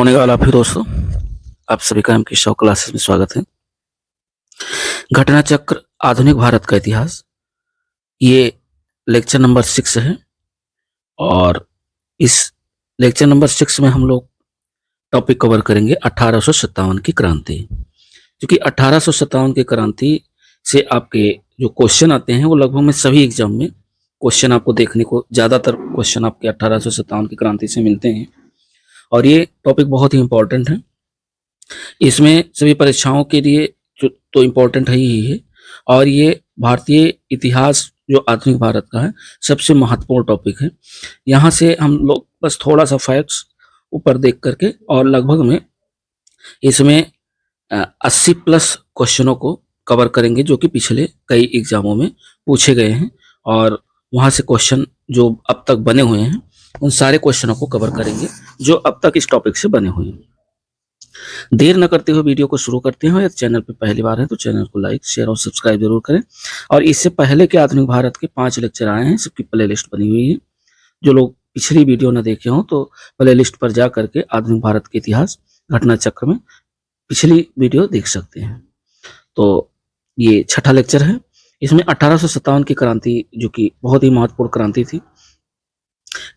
होने वाला फिर दोस्तों आप सभी का की शॉक क्लासेस में स्वागत है। घटना चक्र आधुनिक भारत का इतिहास, ये लेक्चर नंबर 6 है और इस लेक्चर नंबर 6 में हम लोग टॉपिक कवर करेंगे 1857 की क्रांति। क्योंकि 1857 की क्रांति से आपके जो क्वेश्चन आते हैं वो लगभग में सभी एग्जाम में क्वेश्चन आपको देखने को, ज्यादातर क्वेश्चन आपके 1857 की क्रांति से मिलते हैं और ये टॉपिक बहुत ही इंपॉर्टेंट है। इसमें सभी परीक्षाओं के लिए तो इम्पोर्टेंट है ही है और ये भारतीय इतिहास जो आधुनिक भारत का है सबसे महत्वपूर्ण टॉपिक है। यहाँ से हम लोग बस थोड़ा सा फैक्ट्स ऊपर देख करके और लगभग में इसमें 80 प्लस क्वेश्चनों को कवर करेंगे जो कि पिछले कई एग्जामों में पूछे गए हैं और वहाँ से क्वेश्चन जो अब तक बने हुए हैं उन सारे क्वेश्चनों को कवर करेंगे जो अब तक इस टॉपिक से बने हुए हैं। देर न करते हुए वीडियो को शुरू करते हैं। यदि चैनल पर पहली बार है तो चैनल को लाइक, शेयर और सब्सक्राइब जरूर करें। और इससे पहले के आधुनिक भारत के 5 लेक्चर आए हैं, सबकी प्लेलिस्ट बनी हुई है। जो लोग पिछली वीडियो न देखे हों तो प्लेलिस्ट पर जा करके आधुनिक भारत के इतिहास घटना चक्र में पिछली वीडियो देख सकते हैं। तो ये छठा लेक्चर है। इसमें 1857 की क्रांति जो कि बहुत ही महत्वपूर्ण क्रांति थी,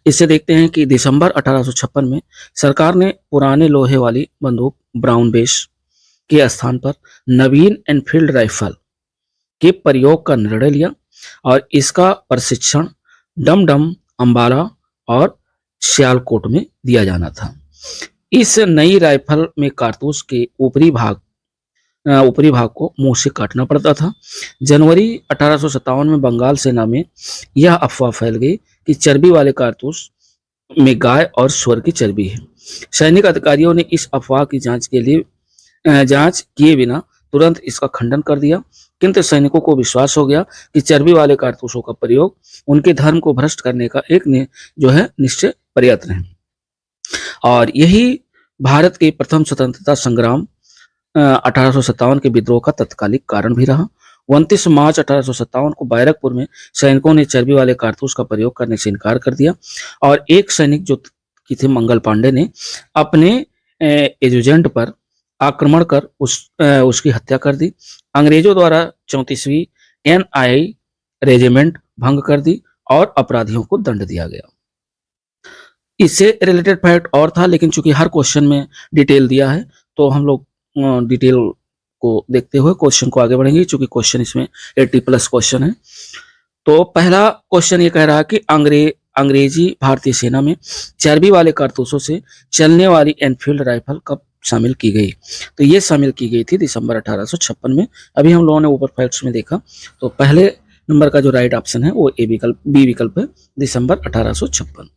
इससे देखते हैं कि दिसंबर 1856 में सरकार ने पुराने लोहे वाली बंदूक ब्राउन बेस के स्थान पर नवीन एनफील्ड राइफल के प्रयोग का निर्णय लिया और इसका प्रशिक्षण डमडम, अंबाला और सियालकोट में दिया जाना था। इस नई राइफल में कारतूस के ऊपरी भाग को मुंह से काटना पड़ता था। जनवरी 1857 में बंगाल सेना में यह अफवाह फैल गई कि चर्बी वाले कारतूस में गाय और सुअर की चर्बी है। सैनिक अधिकारियों ने इस अफवाह की जांच किए बिना तुरंत इसका खंडन कर दिया, किंतु सैनिकों को विश्वास हो गया कि चर्बी वाले कारतूसों का प्रयोग उनके धर्म को भ्रष्ट करने का एक निश्चय प्रयत्न है। और यही भारत के प्रथम स्वतंत्रता संग्राम 1857 के विद्रोह का तत्कालिक कारण भी रहा। 29 मार्च 1857 को बैरकपुर में सैनिकों ने चर्बी वाले कारतूस का प्रयोग करने से इनकार कर दिया और एक सैनिक जो की थे मंगल पांडे ने अपने एजेंट पर आक्रमण कर उसकी हत्या कर दी। अंग्रेजों द्वारा 34वीं NI रेजिमेंट भंग कर दी और अपराधियों को दंड दिया गया। इससे रिलेटेड फैक्ट और था, लेकिन चूंकि हर क्वेश्चन में डिटेल दिया है तो हम लोग डिटेल को देखते हुए क्वेश्चन को आगे बढ़ेंगे। चूंकि क्वेश्चन इसमें 80 प्लस क्वेश्चन है। तो पहला क्वेश्चन ये कह रहा है कि अंग्रेजी भारतीय सेना में चर्बी वाले कारतूसों से चलने वाली एनफील्ड राइफल कब शामिल की गई? तो ये शामिल की गई थी दिसंबर 1856 में। अभी हम लोगों ने ऊपर फैक्ट्स में देखा तो पहले नंबर का जो राइट ऑप्शन है वो बी विकल्प है, दिसंबर 1856।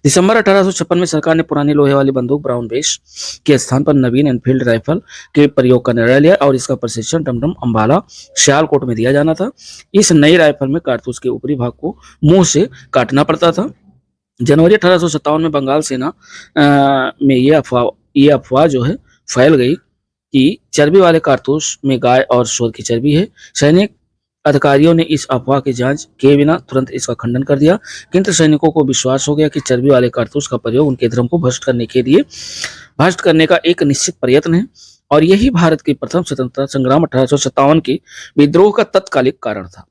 दिसंबर 1856 में सरकार ने पुरानी लोहे वाली बंदूक ब्राउन बेस के स्थान पर नवीन एनफील्ड राइफल के प्रयोग का निर्णय लिया और इसका प्रशिक्षण डमडम, अंबाला, सियालकोट में दिया जाना था। इस नई राइफल में कारतूस के ऊपरी भाग को मुंह से काटना पड़ता था। जनवरी 1857 में बंगाल सेना में ये अफवाह जो है फैल गई कि चर्बी वाले कारतूस में गाय और सुअर की चर्बी है। सैनिक अधिकारियों ने इस अफवाह की जांच किए बिना तुरंत इसका खंडन कर दिया, किंतु सैनिकों को विश्वास हो गया कि चर्बी वाले कारतूस का प्रयोग उनके धर्म को भ्रष्ट करने का एक निश्चित प्रयत्न है और यही भारत के प्रथम स्वतंत्रता संग्राम 1857 के विद्रोह का तत्कालिक कारण था।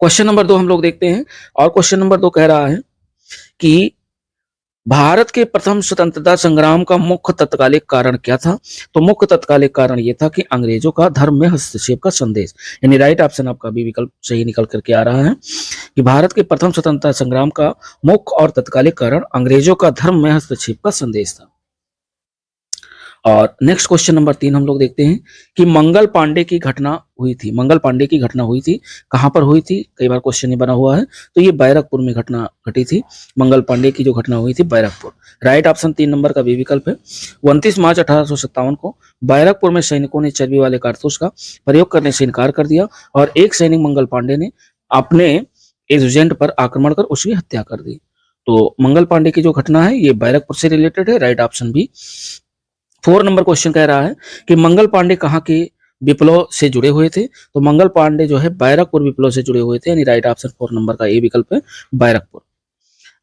क्वेश्चन नंबर 2 हम लोग देखते हैं और क्वेश्चन नंबर 2 कह रहा है कि भारत के प्रथम स्वतंत्रता संग्राम का मुख्य तत्कालिक कारण क्या था? तो मुख्य तत्कालिक कारण यह था कि अंग्रेजों का धर्म में हस्तक्षेप का संदेश, यानी राइट ऑप्शन आपका बी विकल्प सही निकल करके आ रहा है कि भारत के प्रथम स्वतंत्रता संग्राम का मुख्य और तत्कालिक कारण अंग्रेजों का धर्म में हस्तक्षेप का संदेश था। और नेक्स्ट क्वेश्चन नंबर 3 हम लोग देखते हैं कि मंगल पांडे की घटना हुई थी, कहां पर हुई थी? कई बार क्वेश्चन ये बना हुआ है। तो ये बैरकपुर में घटना घटी थी। मंगल पांडे की जो घटना हुई थी बैरकपुर, राइट ऑप्शन 3 नंबर का बी विकल्प है। 29 मार्च 1857 को बैरकपुर में सैनिकों ने चर्बी वाले कारतूस का प्रयोग करने से इनकार कर दिया और एक सैनिक मंगल पांडे ने अपने एजेंट पर आक्रमण कर उसकी हत्या कर दी। तो मंगल पांडे की जो घटना है ये बैरकपुर से रिलेटेड है, right option B. 4 number question कह रहा है कि मंगल पांडे कहाँ के विप्लव से जुड़े हुए थे? तो मंगल पांडे जो है बैरकपुर विप्लव से जुड़े हुए थे, यानी राइट ऑप्शन 4 नंबर का ए विकल्प है, बैरकपुर।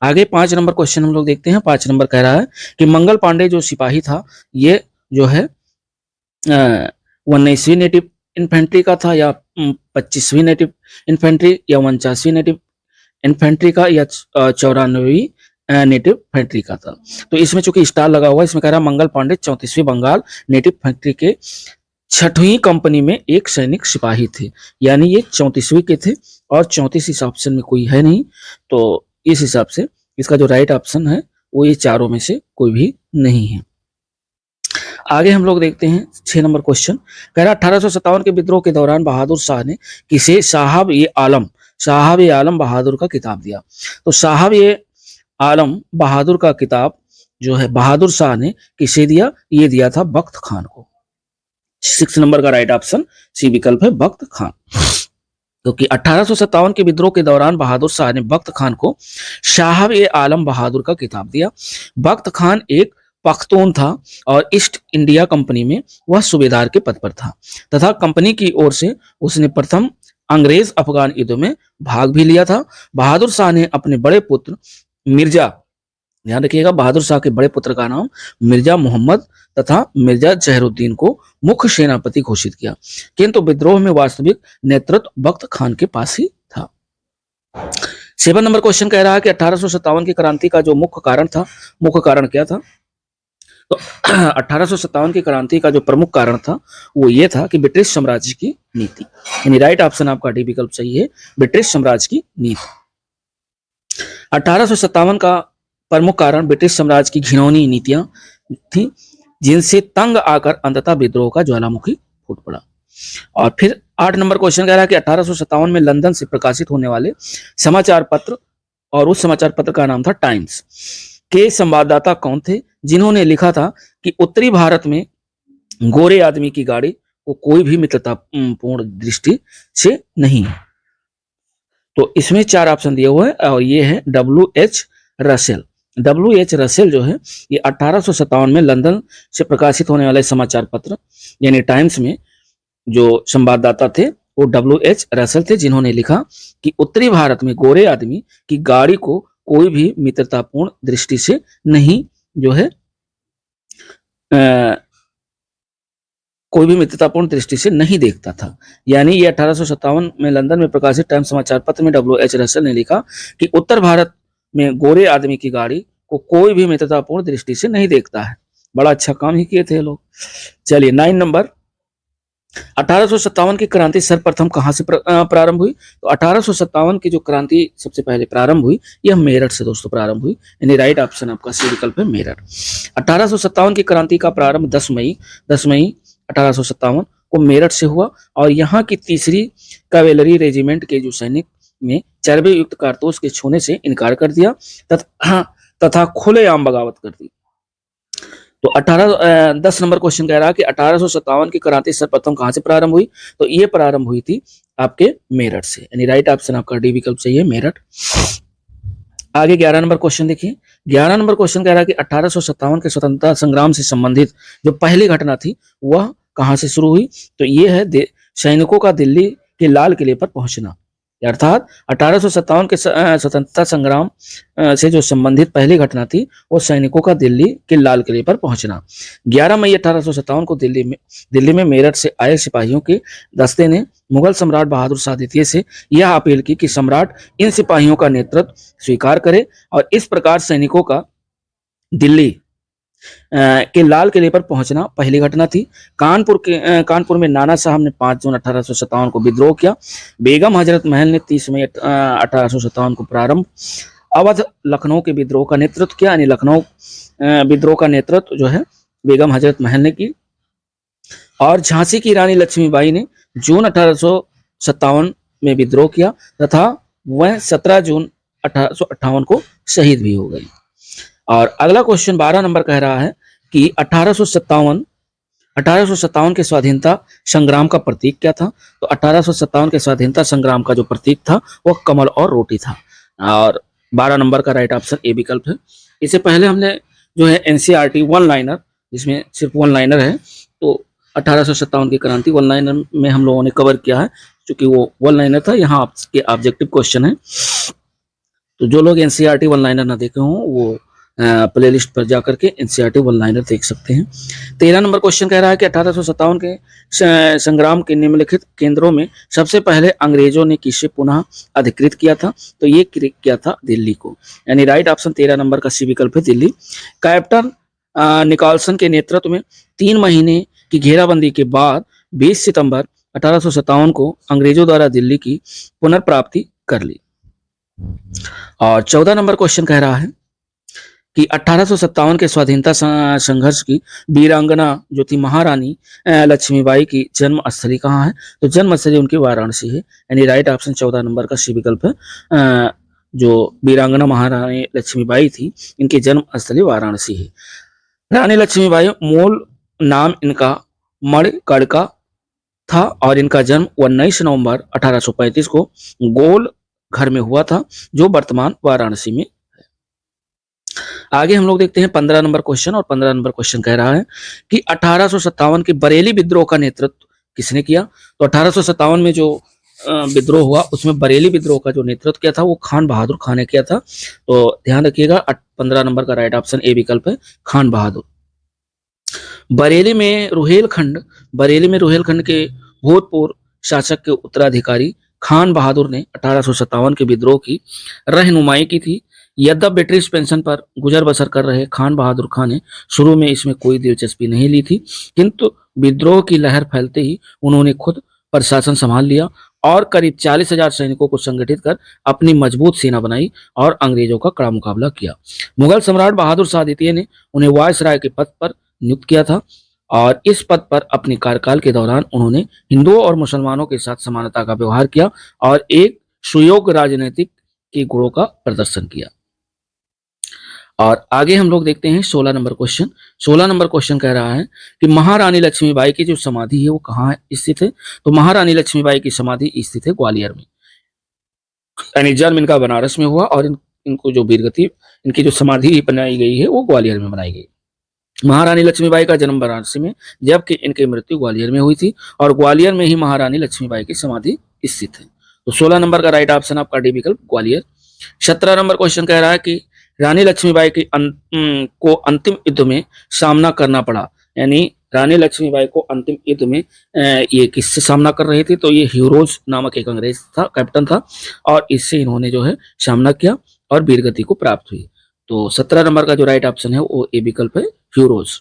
आगे 5 नंबर क्वेश्चन हम लोग देखते हैं। 5 नंबर कह रहा है कि मंगल पांडे जो सिपाही था, ये जो है 19वीं नेटिव इन्फेंट्री का था, या 25वीं नेटिव इन्फेंट्री, या 49वीं नेटिव इन्फेंट्री का, या 94वीं नेटिव इन्फेंट्री का था। तो इसमें चूंकि स्टार लगा हुआ है, इसमें कह रहा है मंगल पांडे 34वीं बंगाल नेटिव इन्फेंट्री के 6वीं कंपनी में एक सैनिक सिपाही थे, यानी ये 34वीं के थे, और 34 इस ऑप्शन में कोई है नहीं, तो इस हिसाब से इसका जो राइट ऑप्शन है वो ये चारों में से कोई भी नहीं है। आगे हम लोग देखते हैं 6 नंबर क्वेश्चन। कह रहा 1857 के विद्रोह के दौरान बहादुर शाह ने किसे साहब ए आलम बहादुर का किताब दिया। तो साहब ए आलम बहादुर का किताब जो है बहादुर शाह ने किसे दिया, ये दिया था बख्त खान को। 6 नंबर का राइट ऑप्शन सी विकल्प है, बख्त खान। क्योंकि 1857 के विद्रोह के दौरान बहादुर शाह ने बख्त खान को साहब ए आलम बहादुर का किताब दिया। बख्त खान एक पख्तून था और ईस्ट इंडिया कंपनी में वह सूबेदार के पद पर था, तथा कंपनी की ओर से उसने प्रथम अंग्रेज अफगान युद्ध में भाग भी लिया था। बहादुर शाह ने अपने बड़े पुत्र मिर्जा, ध्यान रखिएगा, बहादुर शाह के बड़े पुत्र का नाम मिर्जा मोहम्मद तथा मिर्जा जहरुद्दीन को मुख्य सेनापति घोषित किया, किंतु विद्रोह में वास्तविक नेतृत्व बख्त खान के पास ही था। 7 नंबर क्वेश्चन कह रहा है कि 1857 की क्रांति का जो मुख्य कारण क्या था। तो 1857 की क्रांति का जो प्रमुख कारण था वो ये था कि ब्रिटिश साम्राज्य की नीति, यानी राइट ऑप्शन आपका डी विकल्प सही है, ब्रिटिश साम्राज्य की नीति। 1857 का प्रमुख कारण ब्रिटिश साम्राज्य की घिनौनी नीतियां थी, जिनसे तंग आकर अंततः विद्रोह का ज्वालामुखी फूट पड़ा। और फिर 8 नंबर क्वेश्चन कह रहा है कि 1857 में लंदन से प्रकाशित होने वाले समाचार पत्र, और उस समाचार पत्र का नाम था टाइम्स, के संवाददाता कौन थे, जिन्होंने लिखा था कि उत्तरी भारत में गोरे आदमी की गाड़ी को कोई भी मित्रतापूर्ण दृष्टि से नहीं। तो इसमें 4 ऑप्शन दिए हुए हैं, और ये है WH रसेल। WH रसेल जो है ये 1857 में लंदन से प्रकाशित होने वाले समाचार पत्र यानी टाइम्स में जो संवाददाता थे वो WH रसेल थे, जिन्होंने लिखा कि उत्तरी भारत में गोरे आदमी की गाड़ी को कोई भी मित्रतापूर्ण दृष्टि से नहीं जो है कोई भी मित्रतापूर्ण दृष्टि से नहीं देखता था। यानी ये 1857 में लंदन में प्रकाशित टाइम्स समाचार पत्र में WH रसेल ने लिखा कि उत्तर भारत में गोरे आदमी की गाड़ी को कोई भी मित्रतापूर्ण दृष्टि से नहीं देखता है। बड़ा अच्छा काम ही किए थे लोग। चलिए 9 नंबर, 1857 की क्रांति सर्वप्रथम कहां से प्रारंभ हुई। तो 1857 की जो क्रांति सबसे पहले प्रारंभ हुई यह मेरठ से दोस्तों प्रारंभ हुई, यानी राइट ऑप्शन आपका सी विकल्प है, मेरठ। 1857 की क्रांति का प्रारंभ 10 मई 1857 को मेरठ से हुआ, और यहाँ की 3री कैवेलरी रेजिमेंट के जो सैनिक ने चर्बे युक्त कारतूस के छूने से इनकार कर दिया तथा खुलेआम बगावत कर दी। तो 10 नंबर क्वेश्चन कह रहा है कि 1857 की क्रांति सर्वप्रथम कहां से प्रारंभ हुई। तो ये प्रारंभ हुई थी आपके मेरठ से, यानी राइट ऑप्शन आपका डी विकल्प सही है, मेरठ। आगे 11 नंबर क्वेश्चन देखिए। 11 नंबर क्वेश्चन कह रहा है कि 1857 के स्वतंत्रता संग्राम से संबंधित जो पहली घटना थी वह कहां से शुरू हुई। तो ये है सैनिकों का दिल्ली के लाल किले पर पहुंचना, अर्थात 1857 के स्वतंत्रता संग्राम से जो संबंधित पहली घटना थी वो सैनिकों का दिल्ली के लाल किले पर पहुंचना। 11 मई 1857 को दिल्ली में मेरठ से आए सिपाहियों के दस्ते ने मुगल सम्राट बहादुर शाह द्वितीय से यह अपील की कि सम्राट इन सिपाहियों का नेतृत्व स्वीकार करे, और इस प्रकार सैनिकों का दिल्ली के लाल किले पर पहुंचना पहली घटना थी। कानपुर में नाना साहब ने 5 जून 1857 को विद्रोह किया। बेगम हजरत महल ने 30 मई 1857 को प्रारंभ अवध लखनऊ के विद्रोह का नेतृत्व किया, यानी लखनऊ विद्रोह का नेतृत्व जो है बेगम हजरत महल ने की। और झांसी की रानी लक्ष्मीबाई ने जून 1857 में विद्रोह किया तथा वह 17 जून 1858 को शहीद भी हो गई। और अगला क्वेश्चन 12 नंबर कह रहा है कि 1857 के स्वाधीनता संग्राम का प्रतीक क्या था। तो 1857 के स्वाधीनता संग्राम का जो प्रतीक था वह कमल और रोटी था, और 12 नंबर का राइट ऑप्शन ए विकल्प है। इससे पहले हमने जो है NCERT वन लाइनर, जिसमें सिर्फ वन लाइनर है, तो 1857 की क्रांति वन लाइनर में हम लोगों ने कवर किया है, क्योंकि वो वन लाइनर था। यहाँ आपके ऑब्जेक्टिव क्वेश्चन है तो जो लोग एनसीईआरटी वन लाइनर ना देखे हों वो प्लेलिस्ट पर जाकर के एनसीईआरटी वन लाइनर देख सकते हैं। 13 नंबर क्वेश्चन कह रहा है कि 1857 के संग्राम के निम्नलिखित केंद्रों में सबसे पहले अंग्रेजों ने किसे पुनः अधिकृत किया था? तो ये किया था दिल्ली को, यानी राइट ऑप्शन 13 नंबर का सी विकल्प है दिल्ली। कैप्टन निकालसन के नेतृत्व में 3 महीने की घेराबंदी के बाद 20 सितंबर 1857 को अंग्रेजों द्वारा दिल्ली की पुनर्प्राप्ति कर ली। और 14 नंबर क्वेश्चन कह रहा है कि 1857 के स्वाधीनता संघर्ष की वीरांगना जो थी महारानी लक्ष्मीबाई की जन्म स्थली कहाँ है? तो जन्म स्थली उनकी वाराणसी है, यानी राइट ऑप्शन 14 नंबर का सी विकल्प है। जो वीरांगना महारानी लक्ष्मीबाई थी इनकी जन्म स्थली वाराणसी है। रानी लक्ष्मीबाई मूल नाम इनका मणिकर्णिका था और इनका जन्म 19 नवंबर 1835 को गोल घर में हुआ था जो वर्तमान वाराणसी में। आगे हम लोग देखते हैं 15 नंबर क्वेश्चन, और 15 नंबर क्वेश्चन कह रहा है कि 1857 के बरेली विद्रोह का नेतृत्व किसने किया? तो 1857 में जो विद्रोह हुआ उसमें बरेली विद्रोह का जो नेतृत्व किया था वो खान बहादुर खान ने किया था। तो ध्यान रखिएगा 15 नंबर का राइट ऑप्शन ए विकल्प है खान बहादुर। बरेली में रुहेलखंड के भूतपूर्व शासक के उत्तराधिकारी खान बहादुर ने 1857 के विद्रोह की रहनुमाई की थी। यद्यपि ब्रिटिश पेंशन पर गुजर बसर कर रहे खान बहादुर खान ने शुरू में इसमें कोई दिलचस्पी नहीं ली थी, किंतु विद्रोह की लहर फैलते ही उन्होंने खुद प्रशासन संभाल लिया और करीब 40,000 सैनिकों को संगठित कर अपनी मजबूत सेना बनाई और अंग्रेजों का कड़ा मुकाबला किया। मुगल सम्राट बहादुर शाह द्वितीय ने उन्हें वायसराय के पद पर नियुक्त किया था और इस पद पर अपने कार्यकाल के दौरान उन्होंने हिंदुओं और मुसलमानों के साथ समानता का व्यवहार किया और एक सुयोग्य राजनीतिक के गुणों का प्रदर्शन किया। और आगे हम लोग देखते हैं 16 नंबर क्वेश्चन। 16 नंबर क्वेश्चन कह रहा है कि महारानी लक्ष्मीबाई की जो समाधि है वो कहाँ स्थित है? तो महारानी लक्ष्मीबाई की समाधि स्थित है ग्वालियर में, यानी जन्म इनका बनारस में हुआ और इनको जो वीरगति इनकी जो समाधि बनाई गई है वो ग्वालियर में बनाई गई। महारानी लक्ष्मीबाई का जन्म वाराणसी में जबकि इनकी मृत्यु ग्वालियर में हुई थी और ग्वालियर में ही महारानी लक्ष्मीबाई की समाधि स्थित है। तो 16 नंबर का राइट ऑप्शन आपका डी विकल्प ग्वालियर। 17 नंबर क्वेश्चन कह रहा है कि रानी लक्ष्मीबाई की को अंतिम युद्ध में सामना करना पड़ा, यानी रानी लक्ष्मीबाई को अंतिम युद्ध में ये किससे सामना कर रही थी? तो ये ह्यूरोज नामक एक अंग्रेज था, कैप्टन था, और इससे इन्होंने जो है सामना किया और वीरगति को प्राप्त हुई। तो 17 नंबर का जो राइट ऑप्शन है वो ए विकल्प है ह्यूरोज।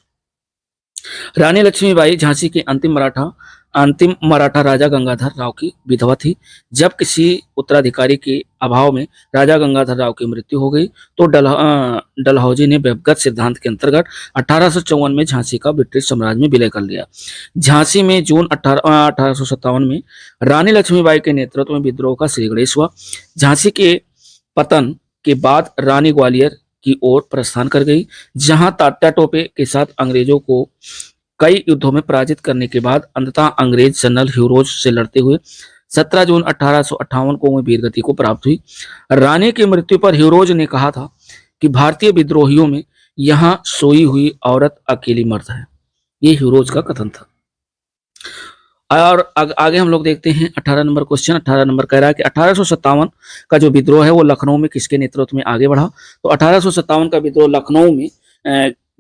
रानी लक्ष्मीबाई झांसी के अंतिम मराठा राजा गंगाधर राव की विधवा थी। जब किसी उत्तराधिकारी के अभाव में राजा गंगाधर राव की मृत्यु हो गई तो डलहौजी ने व्यक्तिगत सिद्धांत के अंतर्गत 1854 में झांसी का ब्रिटिश साम्राज्य में विलय कर लिया। झांसी में जून 1857 में रानी लक्ष्मीबाई के नेतृत्व में विद्रोह का श्री गणेश हुआ। झांसी के पतन के बाद रानी ग्वालियर की ओर प्रस्थान कर गई, जहां तात्या टोपे के साथ अंग्रेजों को कई युद्धों में पराजित करने के बाद अंततः अंग्रेज जनरल ह्यूरोज से लड़ते हुए 17 जून 1858 को वह वीरगति को प्राप्त हुई। रानी की मृत्यु पर ह्यूरोज ने कहा था कि भारतीय विद्रोहियों में यहां सोई हुई औरत अकेली मर्द है। ये ह्यूरोज का कथन था। और आगे हम लोग देखते हैं 18 नंबर क्वेश्चन। 18 नंबर कह रहा है कि 1857 का जो विद्रोह है वो लखनऊ में किसके नेतृत्व में आगे बढ़ा? तो 1857 का विद्रोह लखनऊ में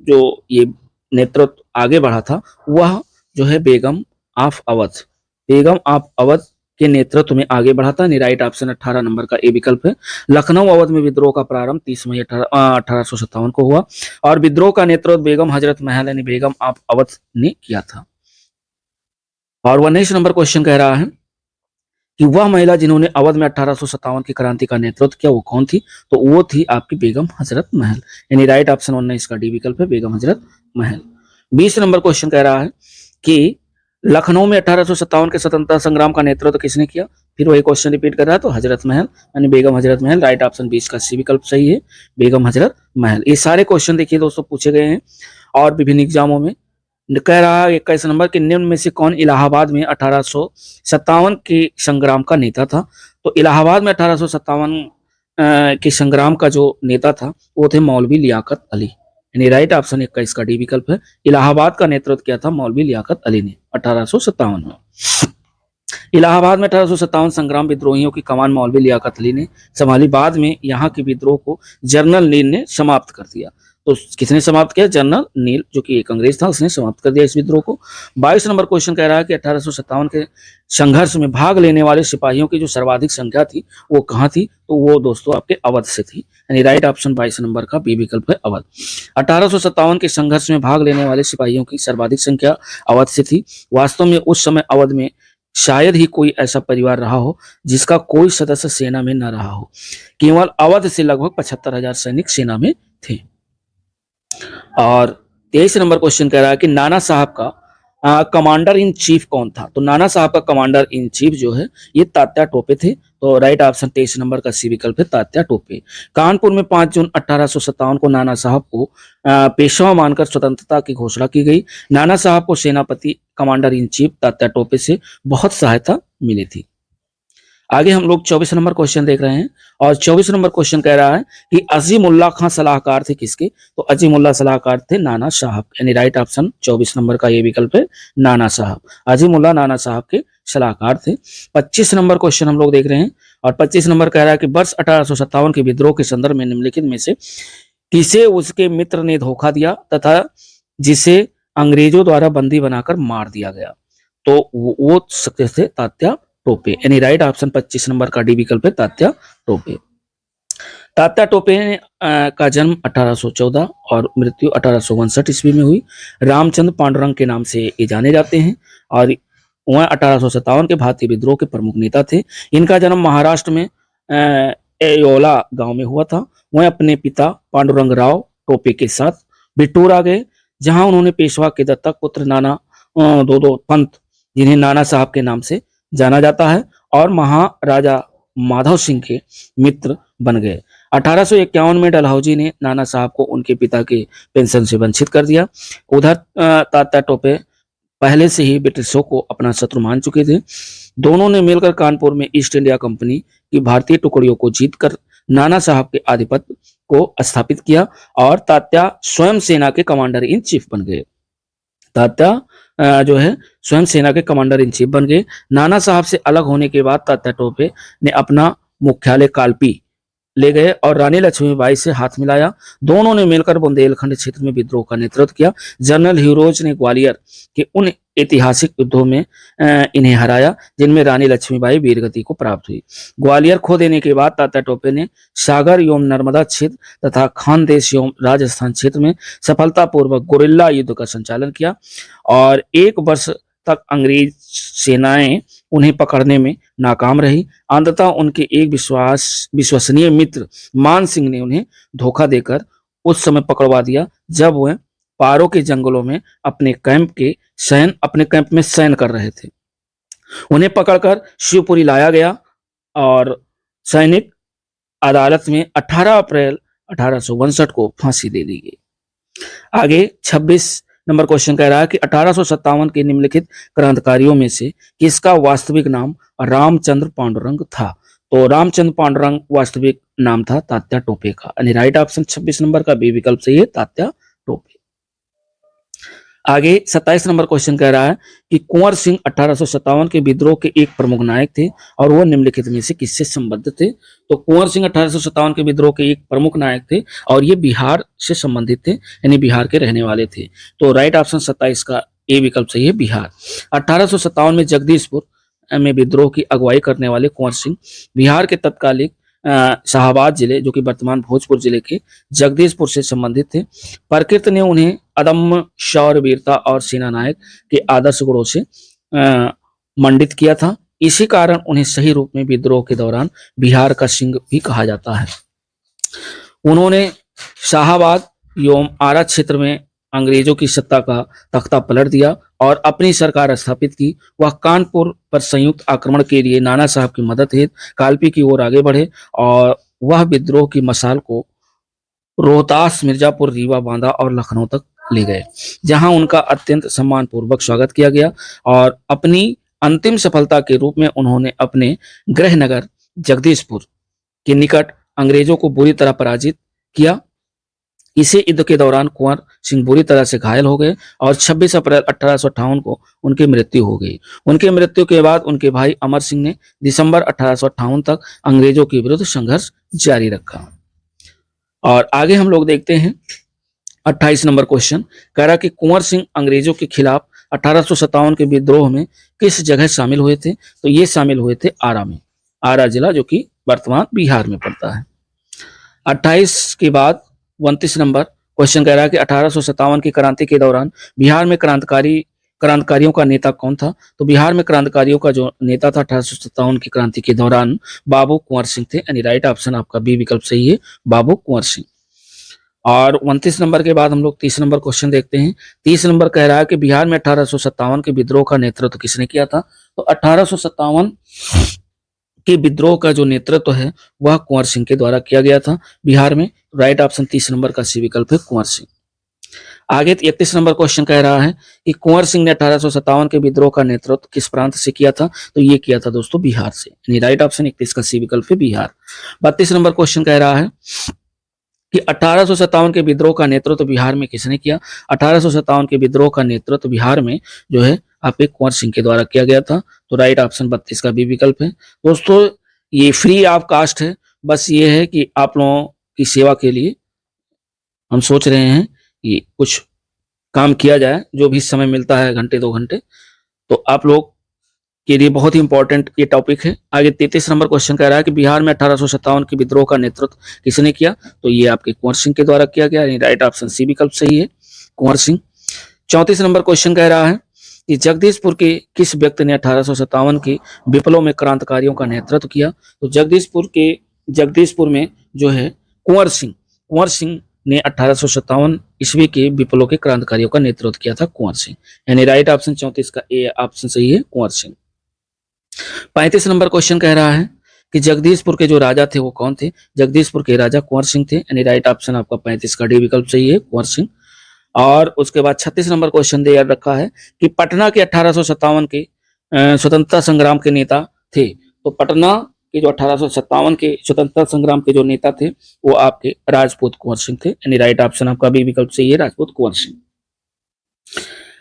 जो ये नेतृत्व आगे बढ़ा था वह जो है बेगम ऑफ अवध के नेतृत्व में आगे बढ़ा था। राइट ऑप्शन 18 नंबर का ए विकल्प है। लखनऊ अवध में विद्रोह का प्रारंभ 30 मई 1857 को हुआ और विद्रोह का नेतृत्व बेगम हजरत महल यानी बेगम ऑफ अवध ने किया था। और 19 नंबर क्वेश्चन कह रहा है कि वह महिला जिन्होंने अवध में 1857 की क्रांति का नेतृत्व किया वो कौन थी? तो वो थी आपकी बेगम हजरत महल, यानी राइट ऑप्शन 19 का डी विकल्प है बेगम हजरत महल। 20 नंबर क्वेश्चन कह रहा है कि लखनऊ में 1857 के स्वतंत्रता संग्राम का नेतृत्व किसने किया? फिर वही क्वेश्चन रिपीट कर रहा है, तो हजरत महल यानी बेगम हजरत महल। राइट ऑप्शन 20 का सी विकल्प सही है बेगम हजरत महल। ये सारे क्वेश्चन देखिए दोस्तों पूछे गए हैं और विभिन्न एग्जामों में। कह रहा है 21 नंबर के निम्न में से कौन इलाहाबाद में 1857 के संग्राम का नेता था? तो इलाहाबाद में 1857 के संग्राम का जो नेता था वो थे मौलवी लियाकत अली, यानी राइट ऑप्शन 21 का डी विकल्प है। इलाहाबाद का नेतृत्व किया था मौलवी लियाकत अली ने 1857 में। इलाहाबाद में 1857 संग्राम विद्रोहियों की कमान मौलवी लियाकत अली ने संभाली। बाद में यहाँ के विद्रोह को जनरल नील ने समाप्त कर दिया। तो किसने समाप्त किया? जनरल नील, जो कि एक अंग्रेज था, उसने समाप्त कर दिया इस विद्रोह को। 22 नंबर क्वेश्चन कह रहा है कि 1857 के संघर्ष में भाग लेने वाले सिपाहियों की जो सर्वाधिक संख्या थी वो कहाँ थी? तो वो दोस्तों आपके अवध से थी, यानी राइट ऑप्शन 22 नंबर का बी विकल्प है अवध। 1857 के संघर्ष में भाग लेने वाले सिपाहियों की सर्वाधिक संख्या अवध से थी। वास्तव में उस समय अवध में शायद ही कोई ऐसा परिवार रहा हो जिसका कोई सदस्य सेना में न रहा हो। केवल अवध से लगभग 75,000 सैनिक सेना में थे। और 23 नंबर क्वेश्चन कह रहा है कि नाना साहब का कमांडर इन चीफ कौन था? तो नाना साहब का कमांडर इन चीफ जो है ये तात्या टोपे थे। तो राइट ऑप्शन 23 नंबर का सी विकल्प है तात्या टोपे। कानपुर में 5 जून 1857 को नाना साहब को पेशवा मानकर स्वतंत्रता की घोषणा की गई। नाना साहब को सेनापति commander in chief Tatya Tope से बहुत सहायता मिली थी। आगे हम लोग 24 नंबर क्वेश्चन देख रहे हैं और 24 नंबर क्वेश्चन कह रहा है कि अजीमुल्ला खां सलाहकार थे किसके? तो अजीमुल्ला सलाहकार थे नाना साहब, यानी राइट ऑप्शन 24 नंबर का ये विकल्प है नाना साहब। अजीमुल्ला नाना साहब के सलाहकार थे। 25 नंबर क्वेश्चन हम लोग देख रहे हैं और 25 नंबर कह रहा है कि वर्ष 1857 के विद्रोह के संदर्भ में निम्नलिखित में से किसे उसके मित्र ने धोखा दिया तथा जिसे अंग्रेजों द्वारा बंदी बनाकर मार दिया गया? तो वो सकते थे तात्या टोपे, यानी राइट ऑप्शन 25 नंबर का डी विकल्प है तात्या टोपे। तात्या टोपे का जन्म 1814 और मृत्यु 1859 ईस्वी में हुई। रामचंद्र पांडुरंग के नाम से ये जाने जाते हैं और वह 1857 के भारतीय विद्रोह के प्रमुख नेता थे। इनका जन्म महाराष्ट्र में एयोला गांव में हुआ था। वह अपने पिता पांडुरंग राव टोपे के साथ बिटूर आ गए, जहां उन्होंने पेशवा के दत्तक पुत्र नाना दो पंत, जिन्हें नाना साहब के नाम से जाना जाता है, और महाराजा माधव सिंह के मित्र बन गए। 1851 में डलहौजी ने नाना साहब को उनके पिता के पेंशन से वंचित कर दिया। उधर तात्या टोपे पहले से ही ब्रिटिशों को अपना शत्रु मान चुके थे। दोनों ने मिलकर कानपुर में ईस्ट इंडिया कंपनी की भारतीय टुकड़ियों को जीतकर नाना साहब के आधिपत्य को स्थापित किया और तात्या स्वयं सेना के कमांडर इन चीफ बन गए। तात्या जो है स्वयं सेना के कमांडर इन चीफ बन गए। नाना साहब से अलग होने के बाद तात्या टोपे ने अपना मुख्यालय कालपी ले गए और रानी लक्ष्मीबाई से हाथ मिलाया। दोनों ने मिलकर बुंदेलखंड क्षेत्र में विद्रोह का नेतृत्व किया। जनरल हीरोज ने ग्वालियर के उन ऐतिहासिक युद्धों में इन्हें हराया जिनमें रानी लक्ष्मीबाई वीरगति को प्राप्त हुई। ग्वालियर खो देने के बाद तात्या टोपे ने सागर एवं नर्मदा क्षेत्र तथा खानदेश एवं राजस्थान क्षेत्र में सफलतापूर्वक गुरिल्ला युद्ध का संचालन किया और 1 वर्ष तक अंग्रेज सेनाएं उन्हें पकड़ने में नाकाम रही। अंततः उनके एक विश्वसनीय मित्र मान सिंह ने उन्हें धोखा देकर उस समय पकड़वा दिया जब वह पारो के जंगलों में अपने कैंप में शयन कर रहे थे। उन्हें पकड़कर शिवपुरी लाया गया और सैनिक अदालत में 18 अप्रैल 1862 को फांसी दे दी गई। आगे 26 नंबर क्वेश्चन कह रहा है कि 1857 के निम्नलिखित क्रांतिकारियों में से किसका वास्तविक नाम रामचंद्र पांडुरंग था? तो रामचंद्र पांडुरंग वास्तविक नाम था तात्या टोपे का, यानी राइट ऑप्शन 26 नंबर का बी विकल्प सही है तात्या टोपे। आगे 27 नंबर क्वेश्चन कह रहा है कि कुंवर सिंह 1857 के विद्रोह के एक प्रमुख नायक थे और वो निम्नलिखित में से किससे संबद्ध थे? तो कुंवर सिंह 1857 के विद्रोह के एक प्रमुख नायक थे और ये बिहार से संबंधित थे, यानी बिहार के रहने वाले थे। तो राइट ऑप्शन 27 का ए विकल्प सही है बिहार। 1857 में जगदीशपुर में विद्रोह की अगुवाई करने वाले कुंवर सिंह बिहार के तत्कालीन शाहाबाद जिले, जो कि वर्तमान भोजपुर जिले के जगदीशपुर से संबंधित थे। प्रकृति ने उन्हें अदम्य शौर्य, वीरता और सेना नायक के आदर्श गुणों से मंडित किया था। इसी कारण उन्हें सही रूप में विद्रोह के दौरान बिहार का सिंह भी कहा जाता है। उन्होंने शाहाबाद एवं आरा क्षेत्र में अंग्रेजों की सत्ता का तख्ता पलट दिया और अपनी सरकार स्थापित की। वह कानपुर पर संयुक्त आक्रमण के लिए नाना साहब की मदद हेतु कालपी की ओर आगे बढ़े और वह विद्रोह की मशाल को रोहतास, मिर्जापुर, रीवा, बांदा और लखनऊ तक ले गए, जहां उनका अत्यंत सम्मानपूर्वक स्वागत किया गया और अपनी अंतिम सफलता के रूप में उन्होंने अपने गृह नगर जगदीशपुर के निकट अंग्रेजों को बुरी तरह पराजित किया। इसी युद्ध के दौरान कुंवर सिंह बुरी तरह से घायल हो गए और 26 अप्रैल 1858 को उनकी मृत्यु हो गई। उनकी मृत्यु के बाद उनके भाई अमर सिंह ने दिसंबर 1858 तक अंग्रेजों के विरुद्ध संघर्ष जारी रखा। और आगे हम लोग देखते हैं 28 नंबर क्वेश्चन, कह रहा कि कुंवर सिंह अंग्रेजों के खिलाफ 1857 के विद्रोह में किस जगह शामिल हुए थे? तो ये शामिल हुए थे आरा में, आरा जिला जो कि वर्तमान बिहार में पड़ता है। 28 के बाद 29 नंबर क्वेश्चन कह रहा है कि 1857 की क्रांति के दौरान बिहार में क्रांतिकारियों का नेता कौन था? तो बिहार में क्रांतिकारियों का जो नेता था 1857 की क्रांति के दौरान बाबू कुंवर सिंह थे। यानी राइट ऑप्शन आपका बी विकल्प सही है, बाबू कुंवर सिंह। और 29 नंबर के बाद हम लोग 30 नंबर क्वेश्चन देखते हैं। 30 नंबर कह रहा है कि बिहार में 1857 के विद्रोह का नेतृत्व किसने किया था? तो 1857 के विद्रोह का जो नेतृत्व है वह कुंवर सिंह के द्वारा किया गया था बिहार में। राइट ऑप्शन 30 नंबर का सी विकल्प है, कुंवर सिंह। आगे 31 नंबर क्वेश्चन कह रहा है कि कुंवर सिंह ने 1857 के विद्रोह का नेतृत्व किस प्रांत से किया था? तो ये किया था दोस्तों बिहार से। यानी राइट ऑप्शन 31 का सी विकल्प है, बिहार। 32 नंबर क्वेश्चन कह रहा है कि 1857 के विद्रोह का नेतृत्व बिहार में किसने किया? 1857 के विद्रोह का नेतृत्व बिहार में जो है आपके कुंवर सिंह के द्वारा किया गया था। तो राइट ऑप्शन 32 का बी विकल्प है। दोस्तों ये फ्री ऑफ कास्ट है, बस ये है कि आप लोगों की सेवा के लिए हम सोच रहे हैं कि कुछ काम किया जाए, जो भी समय मिलता है घंटे 2 घंटे, तो आप लोग के लिए बहुत ही इंपॉर्टेंट ये टॉपिक है। आगे 33 नंबर क्वेश्चन कह रहा है कि बिहार में 1857 के विद्रोह का नेतृत्व किसने किया? तो ये आपके कुंवर सिंह के द्वारा किया गया। राइट ऑप्शन सी विकल्प सही है, कुंवर सिंह। 34 नंबर क्वेश्चन कह रहा है कि जगदीशपुर के किस व्यक्ति ने 1857 के विप्लव में क्रांतिकारियों का नेतृत्व किया? तो जगदीशपुर में जो है कुंवर सिंह ने 1857 ईस्वी के विप्लव के क्रांतिकारियों का नेतृत्व किया था, कुंवर सिंह। यानी राइट ऑप्शन 34 का ए ऑप्शन सही है, कुंवर सिंह। 35 नंबर क्वेश्चन कह रहा है कि जगदीशपुर के जो राजा थे वो कौन थे? जगदीशपुर के राजा कुंवर सिंह थे। यानी राइट ऑप्शन आपका 35 का डी विकल्प सही है, कुंवर सिंह। और उसके बाद 36 नंबर क्वेश्चन दे याद रखा है कि पटना के 1857 के स्वतंत्रता संग्राम के नेता थे। तो पटना के जो 1857 के स्वतंत्रता संग्राम के जो नेता थे वो आपके राजपूत कुंवर सिंह थे। यानी राइट ऑप्शन आपका बी विकल्प सही है, राजपूत कुंवर सिंह।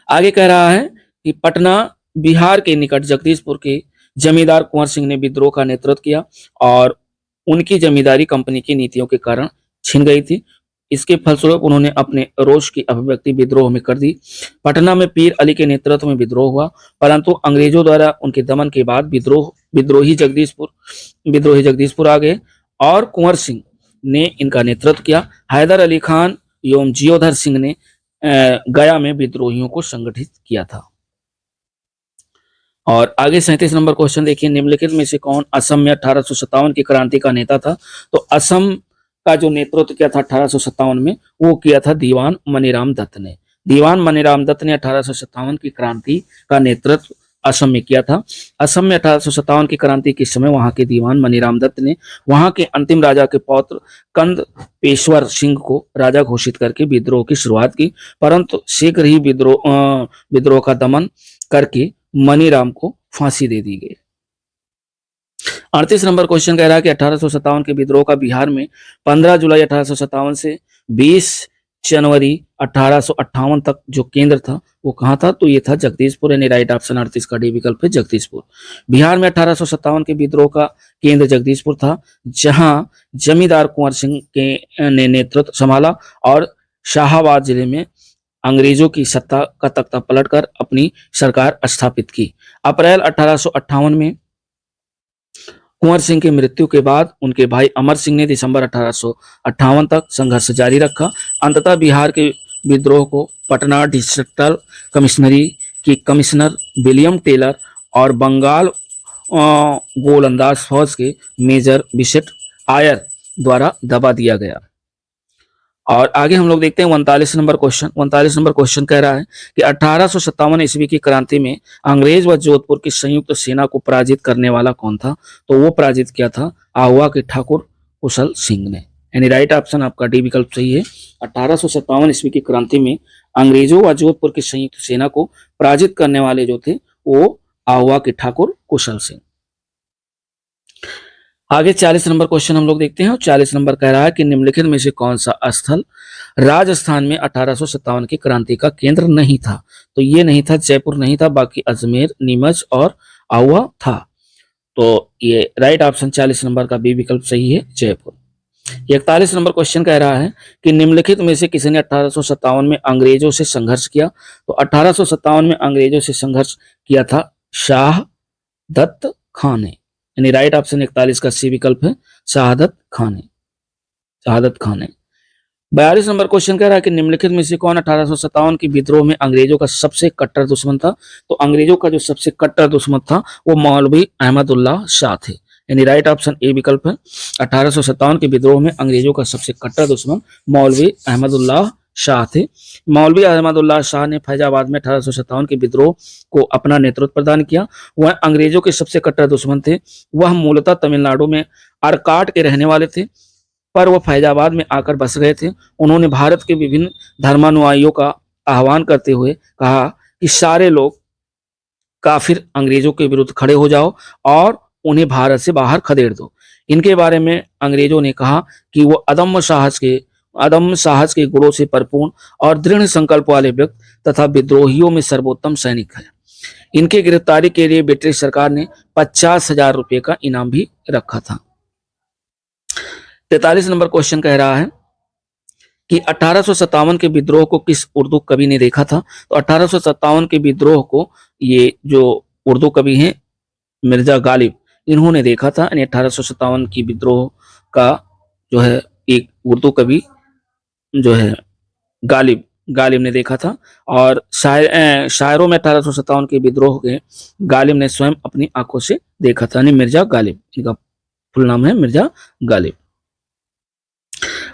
आगे कह रहा है कि पटना बिहार के निकट जगदीशपुर के जमींदार कुंवर सिंह ने विद्रोह का नेतृत्व किया और उनकी जमींदारी कंपनी की नीतियों के कारण छिन गई थी। इसके फलस्वरूप उन्होंने अपने रोष की अभिव्यक्ति विद्रोह में कर दी। पटना में पीर अली के नेतृत्व में विद्रोह हुआ, परंतु अंग्रेजों द्वारा उनके दमन के बाद विद्रोही जगदीशपुर आ गए और कुंवर सिंह ने इनका नेतृत्व किया। हैदर अली खान एवं जियोधर सिंह ने गया में विद्रोहियों को संगठित किया था। और आगे 37 नंबर क्वेश्चन देखिए, निम्नलिखित में से कौन असम में 1857 की क्रांति का नेता था? तो असम का जो नेतृत्व किया था 1857 में वो किया था दीवान मनीराम दत्त ने। दीवान मनीराम दत्त ने 1857 की क्रांति का नेतृत्व असम में किया था। असम में 1857 की क्रांति के समय वहां के दीवान मनीराम दत्त ने वहां के अंतिम राजा के पौत्र कंद पेशवर सिंह को राजा घोषित करके विद्रोह की शुरुआत की, परंतु शीघ्र ही विद्रोह का दमन करके मनीराम को फांसी दे दी गई। 38 नंबर क्वेश्चन कह रहा है कि 1857 के विद्रोह का बिहार में 15 जुलाई 1857 से 20 जनवरी 1858 तक जो केंद्र था वो कहाँ था? तो ये था जगदीशपुर। यानी राइट ऑप्शन 38 का डी विकल्प है, जगदीशपुर। बिहार में 1857 के विद्रोह का केंद्र जगदीशपुर था, जहां जमींदार कुंवर सिंह के ने नेतृत्व संभाला और शाहाबाद जिले में अंग्रेजों की सत्ता का तख्ता पलटकर अपनी सरकार स्थापित की। अप्रैल 1858 में कुंवर सिंह की मृत्यु के बाद उनके भाई अमर सिंह ने दिसंबर 1858 तक संघर्ष जारी रखा। अंततः बिहार के विद्रोह को पटना डिस्ट्रिक्टल कमिश्नरी की कमिश्नर विलियम टेलर और बंगाल गोलंदाज फौज के मेजर बिशेट आयर द्वारा दबा दिया गया। और आगे हम लोग देखते हैं 39 नंबर क्वेश्चन। 39 नंबर क्वेश्चन कह रहा है कि 1857 ईस्वी की क्रांति में अंग्रेज व जोधपुर की संयुक्त सेना को पराजित करने वाला कौन था? तो वो पराजित किया था आहुआ के ठाकुर कुशल सिंह ने। यानी राइट ऑप्शन आपका डी विकल्प सही है। 1857 ईस्वी की क्रांति में अंग्रेजों व जोधपुर की संयुक्त सेना को पराजित करने वाले जो थे वो आहुआ के ठाकुर कुशल सिंह। आगे 40 नंबर क्वेश्चन हम लोग देखते हैं और 40 नंबर कह रहा है कि निम्नलिखित में से कौन सा स्थल राजस्थान में 1857 की क्रांति का केंद्र नहीं था। तो ये नहीं था, जयपुर नहीं था, बाकी अजमेर, नीमच और आहुआ था। तो ये राइट ऑप्शन 40 नंबर का बी विकल्प सही है, जयपुर। 41 नंबर क्वेश्चन कह रहा है कि निम्नलिखित में से किसने 1857 में अंग्रेजों से संघर्ष किया। तो 1857 में अंग्रेजों से संघर्ष किया था शाहदत्त खान ने, यानी राइट ऑप्शन 41 का सी विकल्प है, शहादत खान ने, शहादत खान ने। 42 नंबर क्वेश्चन कह रहा है कि निम्नलिखित में से कौन 1857 के विद्रोह में अंग्रेजों का सबसे कट्टर दुश्मन था। तो अंग्रेजों का जो सबसे कट्टर दुश्मन था वो मौलवी अहमदुल्लाह शाह थे, यानी राइट ऑप्शन ए विकल्प है। 1857 के विद्रोह में अंग्रेजों का सबसे कट्टर दुश्मन मौलवी अहमदुल्लाह शाह थे। मौलवी अहमदुल्लाह शाह ने फैजाबाद में 1857 के विद्रोह को अपना नेतृत्व प्रदान किया। वह अंग्रेजों के सबसे कट्टर दुश्मन थे। वह मूलतः तमिलनाडु में आरकाट के रहने वाले थे, पर वह फैजाबाद में आकर बस गए थे। उन्होंने भारत के विभिन्न धर्मानुयायियों का आह्वान करते हुए कहा कि सारे लोग काफिर अंग्रेजों के विरुद्ध खड़े हो जाओ और उन्हें भारत से बाहर खदेड़ दो। इनके बारे में अंग्रेजों ने कहा कि वो अदम्य साहस के गुणों से परिपूर्ण और दृढ़ संकल्प वाले व्यक्ति तथा विद्रोहियों में सर्वोत्तम सैनिक है। इनकी गिरफ्तारी के लिए ब्रिटिश सरकार ने 50,000 रुपए का इनाम भी रखा था। 43 नंबर क्वेश्चन कह रहा है कि 1857 के विद्रोह को किस उर्दू कवि ने देखा था। तो 1857 के विद्रोह को ये जो उर्दू कवि हैं मिर्जा गालिब, इन्होंने देखा था। यानी 1857 की विद्रोह का जो है एक उर्दू कवि जो है गालिब ने देखा था। और शायरों में 1857 के विद्रोह के गालिब ने स्वयं अपनी आंखों से देखा था, यानी मिर्जा गालिब, इनका फुल नाम है मिर्जा गालिब।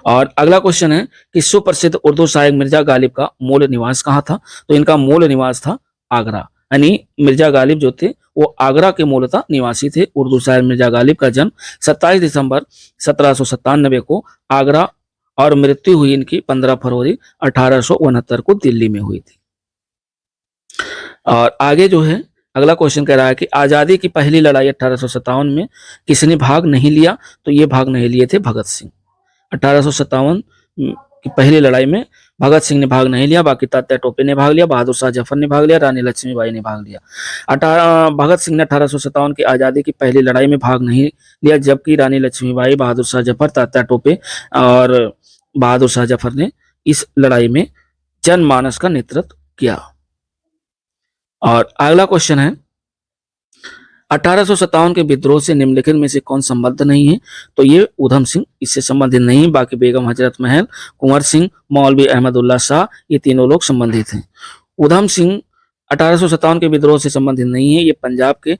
और अगला क्वेश्चन है कि सुप्रसिद्ध उर्दू शायर मिर्जा गालिब का मूल निवास कहाँ था। तो इनका मूल निवास था आगरा, यानी मिर्जा गालिब जो थे वो आगरा के मूलतः निवासी थे। उर्दू शायर मिर्जा गालिब का जन्म 27 दिसंबर 1797 को आगरा और मृत्यु हुई इनकी 15 फरवरी 1869 को दिल्ली में हुई थी। और आगे जो है अगला क्वेश्चन कह रहा है कि आजादी की पहली लड़ाई 1857 में किसने भाग नहीं लिया। तो ये भाग नहीं लिए थे भगत सिंह। 1857 की पहली लड़ाई में भगत सिंह ने भाग नहीं लिया, बाकी तात्या टोपे ने भाग लिया, बहादुर शाह जफर ने भाग लिया, रानी लक्ष्मीबाई ने भाग लिया। भगत सिंह ने 1857 की आज़ादी की पहली लड़ाई में भाग नहीं लिया, जबकि रानी लक्ष्मीबाई, बहादुर शाह जफर, तात्या टोपे और बहादुर शाह जफर ने इस लड़ाई में जनमानस का नेतृत्व किया। और अगला क्वेश्चन है 1857 के विद्रोह से निम्नलिखित में से कौन संबद्ध नहीं है। तो ये उधम सिंह इससे संबंधित नहीं, बाकी बेगम हजरत महल, कुंवर सिंह, मौलवी अहमदुल्ला शाह, ये तीनों लोग संबंधित हैं। उधम सिंह 1857 के विद्रोह से संबंधित नहीं है, ये पंजाब के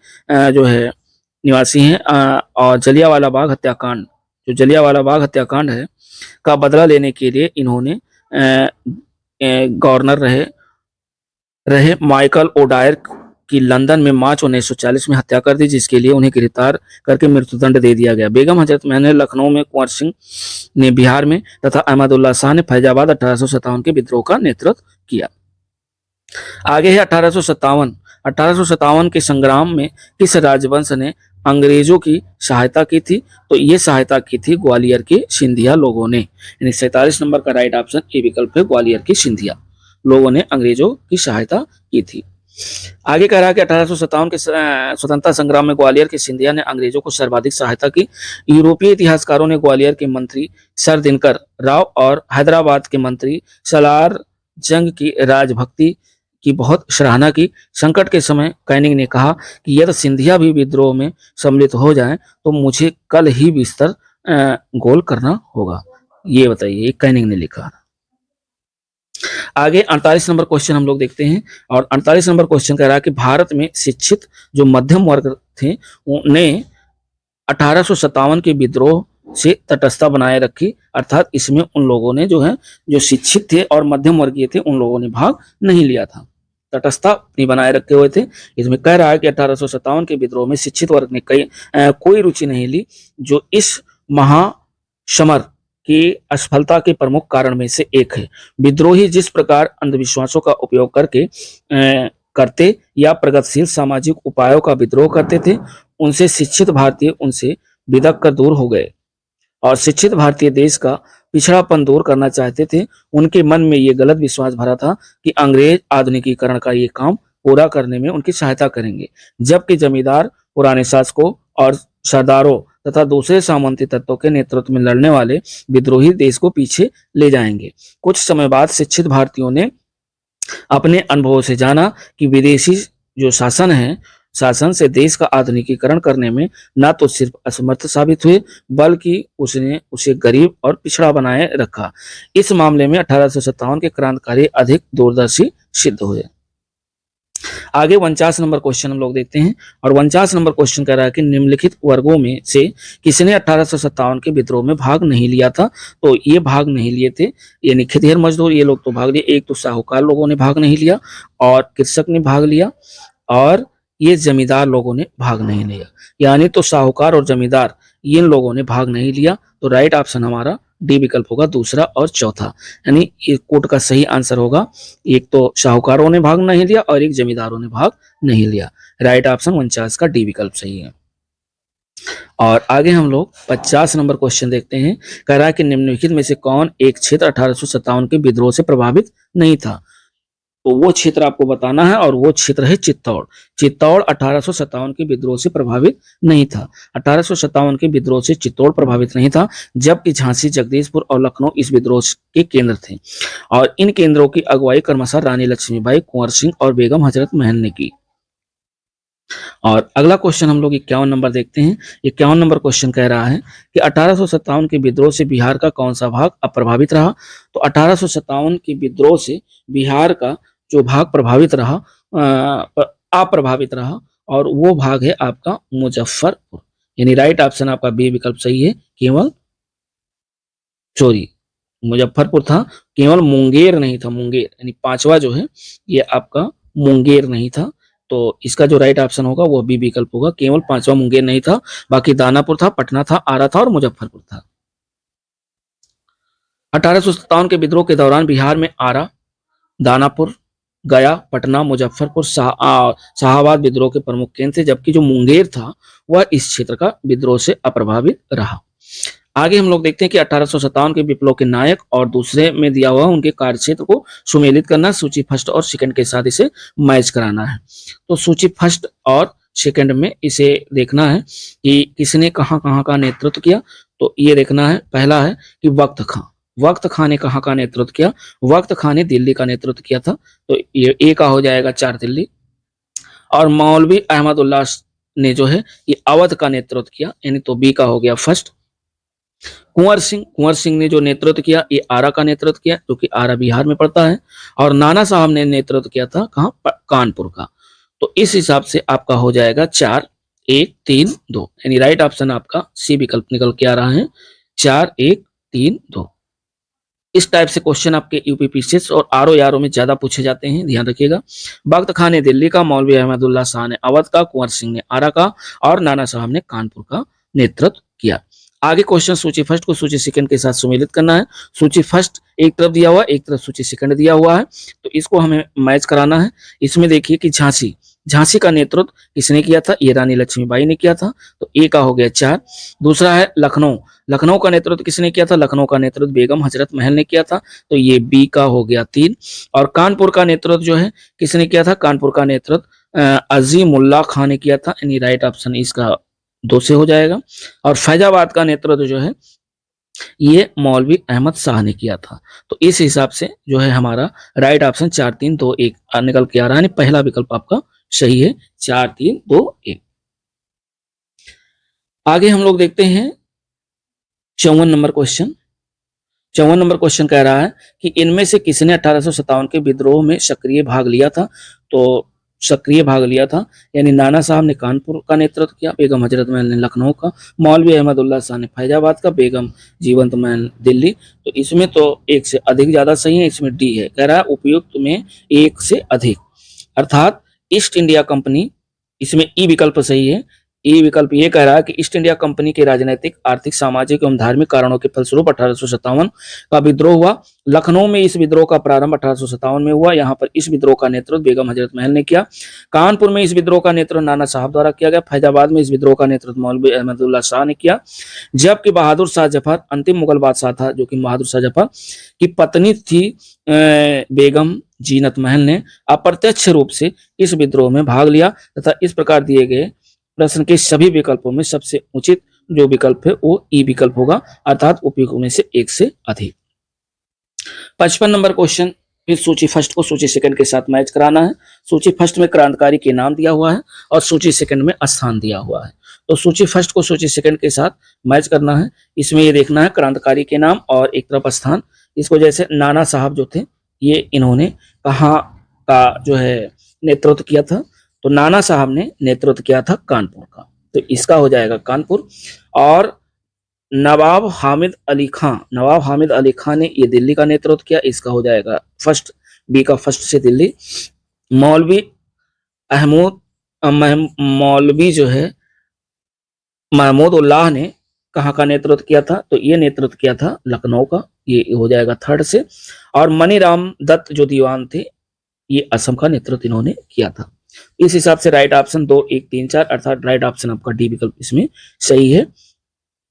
जो है निवासी हैं। और जलियांवाला बाग हत्याकांड, जो जलियांवाला बाग हत्याकांड है का बदला लेने के लिए इन्होंने गवर्नर रहे माइकल ओडायर की लंदन में मार्च 1940 में हत्या कर दी, जिसके लिए उन्हें गिरफ्तार करके मृत्युदंड दे दिया गया। बेगम हजरत महल ने लखनऊ में, कुंवर सिंह ने बिहार में तथा अहमदुल्ला शाह ने फैजाबाद 1857 के विद्रोह का नेतृत्व किया। आगे है 1857 के संग्राम में किस राजवंश ने अंग्रेजों की सहायता की थी। तो ये सहायता की थी ग्वालियर के सिंधिया लोगों ने, यानी 47 नंबर का राइट ऑप्शन ए विकल्प है, ग्वालियर के सिंधिया लोगों ने अंग्रेजों की सहायता की थी। आगे कह रहा है कि 1857 के स्वतंत्रता संग्राम में ग्वालियर के सिंधिया ने अंग्रेजों को सर्वाधिक सहायता की। यूरोपीय इतिहासकारों ने ग्वालियर के मंत्री सर दिनकर राव और हैदराबाद के मंत्री सलार जंग की राजभक्ति की बहुत सराहना की। संकट के समय कैनिंग ने कहा कि यदि सिंधिया भी विद्रोह में सम्मिलित हो जाएं तो मुझे कल ही बिस्तर गोल करना होगा। ये बताइए, कैनिंग ने लिखा। आगे 48 नंबर क्वेश्चन हम लोग देखते हैं। और 48 नंबर क्वेश्चन कह रहा है कि भारत में शिक्षित जो मध्यम वर्ग थे उन्हें 1857 के विद्रोह से तटस्थता बनाए रखी, अर्थात इसमें उन लोगों ने जो है जो शिक्षित थे और मध्यम वर्गीय थे उन लोगों ने भाग नहीं लिया था, तटस्थता नहीं बनाए रखे हुए थे। इसमें कह रहा है कि 1857 के विद्रोह में शिक्षित वर्ग ने कोई रुचि नहीं ली, जो इस महासमर की असफलता के प्रमुख कारण में से एक है। विद्रोही जिस प्रकार अंधविश्वासों का उपयोग करते या प्रगतिशील सामाजिक उपायों का विद्रोह करते थे, उनसे शिक्षित भारतीय उनसे बिदक कर दूर हो गए और शिक्षित भारतीय देश का पिछड़ापन दूर करना चाहते थे। उनके मन में ये गलत विश्वास भरा था कि अंग्रेज आधुनिकीकरण का ये काम पूरा करने में उनकी सहायता करेंगे, जबकि जमींदार पुराने शासकों और सरदारों तथा दूसरे सामंती तत्वों के नेतृत्व में लड़ने वाले विद्रोही देश को पीछे ले जाएंगे। कुछ समय बाद शिक्षित भारतीयों ने अपने अनुभवों से जाना कि विदेशी जो शासन से देश का आधुनिकीकरण करने में न तो सिर्फ असमर्थ साबित हुए, बल्कि उसने उसे गरीब और पिछड़ा बनाए रखा। इस मामले में 1857 के क्रांतिकारी अधिक दूरदर्शी सिद्ध हुए। आगे 49 नंबर क्वेश्चन हम लोग देखते हैं और 49 नंबर क्वेश्चन कह रहा है कि निम्नलिखित वर्गों में से किसने 1857 के विद्रोह में भाग नहीं लिया था। तो ये भाग नहीं लिए थे, यानी खेतिहर मजदूर, ये लोग तो भाग लिए। एक तो साहूकार लोगों ने भाग नहीं लिया और कृषक ने भाग लिया और ये जमींदार लोगों ने भाग नहीं लिया, यानी तो साहूकार और जमींदार इन लोगों ने भाग नहीं लिया। तो राइट ऑप्शन हमारा डी विकल्प होगा, दूसरा और चौथा, यानी ये कोट का सही आंसर होगा। एक तो साहूकारों ने भाग नहीं लिया और एक जमींदारों ने भाग नहीं लिया। राइट ऑप्शन 49 का डी विकल्प सही है। और आगे हम लोग 50 नंबर क्वेश्चन देखते हैं। कह रहा है कि निम्नलिखित में से कौन एक क्षेत्र 1857 के विद्रोह से प्रभावित नहीं था। तो वो क्षेत्र आपको बताना है और वो क्षेत्र है चित्तौड़। चित्तौड़ 1857 के विद्रोह से प्रभावित नहीं था। 1857 के विद्रोह से चित्तौड़ प्रभावित नहीं था, जबकि झांसी, जगदीशपुर और लखनऊ इस विद्रोह के केंद्र थे और इन केंद्रों की अगुवाई क्रमशः रानी लक्ष्मीबाई, कुंवर सिंह और बेगम हजरत महल ने की। और अगला क्वेश्चन हम लोग 51 नंबर देखते हैं। 51 नंबर क्वेश्चन कह रहा है कि 1857 के विद्रोह से बिहार का कौन सा भाग अप्रभावित रहा। तो 1857 के विद्रोह से बिहार का जो भाग प्रभावित रहा अप्रभावित रहा और वो भाग है आपका मुजफ्फरपुर, यानी राइट ऑप्शन आपका बी विकल्प सही है। केवल मुजफ्फरपुर था, केवल मुंगेर नहीं था। मुंगेर यानी पांचवा जो है ये आपका मुंगेर नहीं था। तो इसका जो राइट ऑप्शन होगा वो बी विकल्प होगा, केवल पांचवा मुंगेर नहीं था, बाकी दानापुर था, पटना था, आरा था और मुजफ्फरपुर था। 1857 के विद्रोह के दौरान बिहार में आरा, दानापुर, गया, पटना, मुजफ्फरपुर, शाहाबाद विद्रोह के प्रमुख केंद्र थे, जबकि जो मुंगेर था वह इस क्षेत्र का विद्रोह से अप्रभावित रहा। आगे हम लोग देखते हैं कि 1857 के विप्लव के नायक और दूसरे में दिया हुआ उनके कार्यक्षेत्र को सुमेलित करना, सूची फर्स्ट और सेकंड के साथ इसे मैच कराना है। तो सूची फर्स्ट और सेकंड में इसे देखना है कि किसने कहां कहां का नेतृत्व किया। तो ये देखना है, पहला है कि वक्त खां ने कहां का नेतृत्व किया। वक्त खां ने दिल्ली का नेतृत्व किया था, तो ये ए का हो जाएगा 4 दिल्ली। और मौलवी अहमदुल्लाह ने जो है ये अवध का नेतृत्व किया, यानी तो बी का हो गया फर्स्ट। कुंवर सिंह ने जो नेतृत्व किया ये आरा का नेतृत्व किया, जो कि आरा बिहार में पड़ता है। और नाना साहब ने नेतृत्व किया था कहां, कानपुर का। तो इस हिसाब से आपका हो जाएगा 4, 1, 3, 2, यानी राइट ऑप्शन आपका सी विकल्प निकल के आ रहा है, 4, 1, 3, 2। इस टाइप से क्वेश्चन आपके यूपीपीसीएस और आरओ में ज्यादा पूछे जाते हैं, ध्यान रखिएगा। वक्त खां ने दिल्ली का, मौलवी अहमदुल्लाह शाह ने अवध का, कुंवर सिंह ने आरा का और नाना साहब ने कानपुर का नेतृत्व किया। आगे क्वेश्चन सूची फर्स्ट को सूची सेकंड के साथ सुमेलित करना है। सूची फर्स्ट एक तरफ दिया हुआ है, एक तरफ सूची सेकंड दिया हुआ है, तो इसको हमें मैच कराना है। इसमें देखिए कि झांसी का नेतृत्व किसने किया था, ये रानी लक्ष्मीबाई ने किया था, तो ए का हो गया 4। दूसरा है लखनऊ का नेतृत्व किसने किया था, लखनऊ का नेतृत्व बेगम हजरत महल ने किया था, तो ये बी का हो गया 3। और कानपुर का नेतृत्व जो है किसने किया था, कानपुर का नेतृत्व अजीमुल्लाह खान ने किया था, यानी राइट ऑप्शन इसका 2 से हो जाएगा। और फैजाबाद का नेतृत्व जो है ये मौलवी अहमद शाह ने किया था। तो इस हिसाब से जो है हमारा राइट ऑप्शन 4, 3, 2, 1 निकल के आ रहा है, पहला विकल्प आपका सही है, 4, 3, 2, 1। आगे हम लोग देखते हैं 54 नंबर क्वेश्चन। 54 नंबर क्वेश्चन कह रहा है कि इनमें से किसने 1857 के विद्रोह में सक्रिय भाग लिया था। तो सक्रिय भाग लिया था, यानी नाना साहब ने कानपुर का नेतृत्व किया, बेगम हजरत महल ने लखनऊ का, मौलवी अहमदुल्लाह शाह ने फैजाबाद का, बेगम जीवंत महल दिल्ली। तो इसमें तो एक से अधिक ज्यादा सही है, इसमें डी है, कह रहा है उपयुक्त में एक से अधिक, अर्थात ईस्ट इंडिया कंपनी, इसमें ई विकल्प सही है, ई विकल्प ये कह रहा है कि ईस्ट इंडिया कंपनी के राजनीतिक, आर्थिक, सामाजिक एवं धार्मिक कारणों के फलस्वरूप 1857 का विद्रोह हुआ। लखनऊ में इस विद्रोह का प्रारंभ 1857 में हुआ। यहाँ पर इस विद्रोह का नेतृत्व बेगम हजरत महल ने किया। कानपुर में इस विद्रोह का नेतृत्व नाना साहब द्वारा किया गया। फैजाबाद में इस विद्रोह का नेतृत्व मौलवी अहमदुल्ला शाह ने किया। जबकि बहादुर शाह जफर अंतिम मुगल बादशाह था, जो कि बहादुर शाह जफर की पत्नी थी बेगम जीनत महल ने अप्रत्यक्ष रूप से इस विद्रोह में भाग लिया तथा इस प्रकार दिए गए प्रश्न के सभी विकल्पों में सबसे उचित जो विकल्प है वो ई विकल्प होगा, अर्थात उपयुक्त में से एक से अधिक। 55 नंबर क्वेश्चन, फिर सूची फर्स्ट को सूची सेकंड के साथ मैच कराना है। सूची फर्स्ट में क्रांतिकारी के नाम दिया हुआ है और सूची सेकंड में स्थान दिया हुआ है। तो सूची फर्स्ट को सूची सेकंड के साथ मैच करना है। इसमें ये देखना है क्रांतिकारी के नाम और एक तरफ स्थान। इसको जैसे नाना साहब जो थे ये इन्होंने कहाँ का जो है नेतृत्व किया था, तो नाना साहब ने नेतृत्व किया था कानपुर का, तो इसका हो जाएगा कानपुर। और नवाब हामिद अली खान ने ये दिल्ली का नेतृत्व किया, इसका हो जाएगा फर्स्ट, बी का फर्स्ट से दिल्ली। मौलवी जो है महमूद उल्लाह ने कहाँ का नेतृत्व किया था, तो ये नेतृत्व किया था लखनऊ का, ये हो जाएगा थर्ड से। और मनीराम दत्त जो दीवान थे ये असम का नेतृत्व इन्होंने किया था। इस हिसाब से राइट ऑप्शन 2, 1, 3, 4 अर्थात राइट ऑप्शन आपका डी विकल्प इसमें सही है।